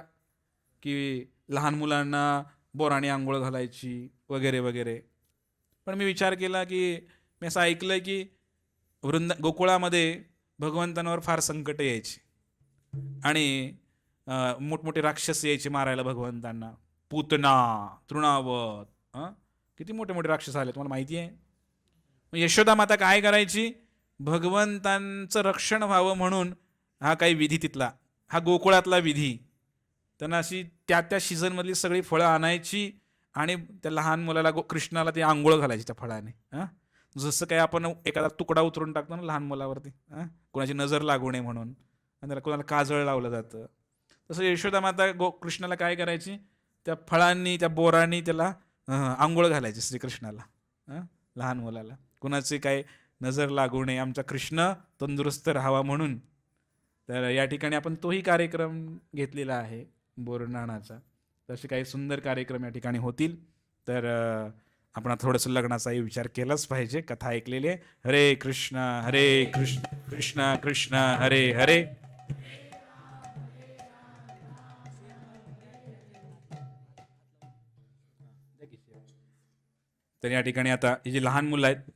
की लहान मुलांना बोराने आंघोळ घालायची वगैरे वगैरे. पण मी विचार केला की मी असं ऐकलं की गोकुळामध्ये भगवंतांवर फार संकट यायची आणि मोठमोठे राक्षस यायचे मारायला भगवंतांना. पूतना, तृणावत, किती मोठे मोठे राक्षस आले तुम्हाला माहिती आहे. मग यशोदा माता काय करायची? भगवंतांचं रक्षण व्हावं म्हणून हा काही विधी तिथला, हा गोकुळातला विधी, त्यांना अशी त्या त्या सीझनमधली सगळी फळं आणायची आणि त्या लहान मुलाला कृष्णाला ती आंघोळ घालायची त्या फळाने. जसं काय आपण एखादा तुकडा उतरून टाकतो ना लहान मुलावरती, कोणाची नजर लागू नये म्हणून, आणि त्याला कोणाला काजळ लावलं जातं. तसं यशोदा माता कृष्णाला काय करायची? त्या फळांनी, त्या बोरांनी त्याला आंघोळ घालायची श्रीकृष्णाला, लहान मुलाला, कुणाची काय नजर लागू नये, आमचा कृष्ण तंदुरुस्त राहावा म्हणून. तर या ठिकाणी आपण तोही कार्यक्रम घेतलेला आहे बोरनाणाचा. तसे काही सुंदर कार्यक्रम या ठिकाणी होतील. तर आपण थोडंसं लग्नाचाही विचार केलाच पाहिजे. कथा ऐकलेली आहे. हरे कृष्ण कृष्ण कृष्ण हरे हरे. तर या ठिकाणी आता ही जी लहान मुलं आहेत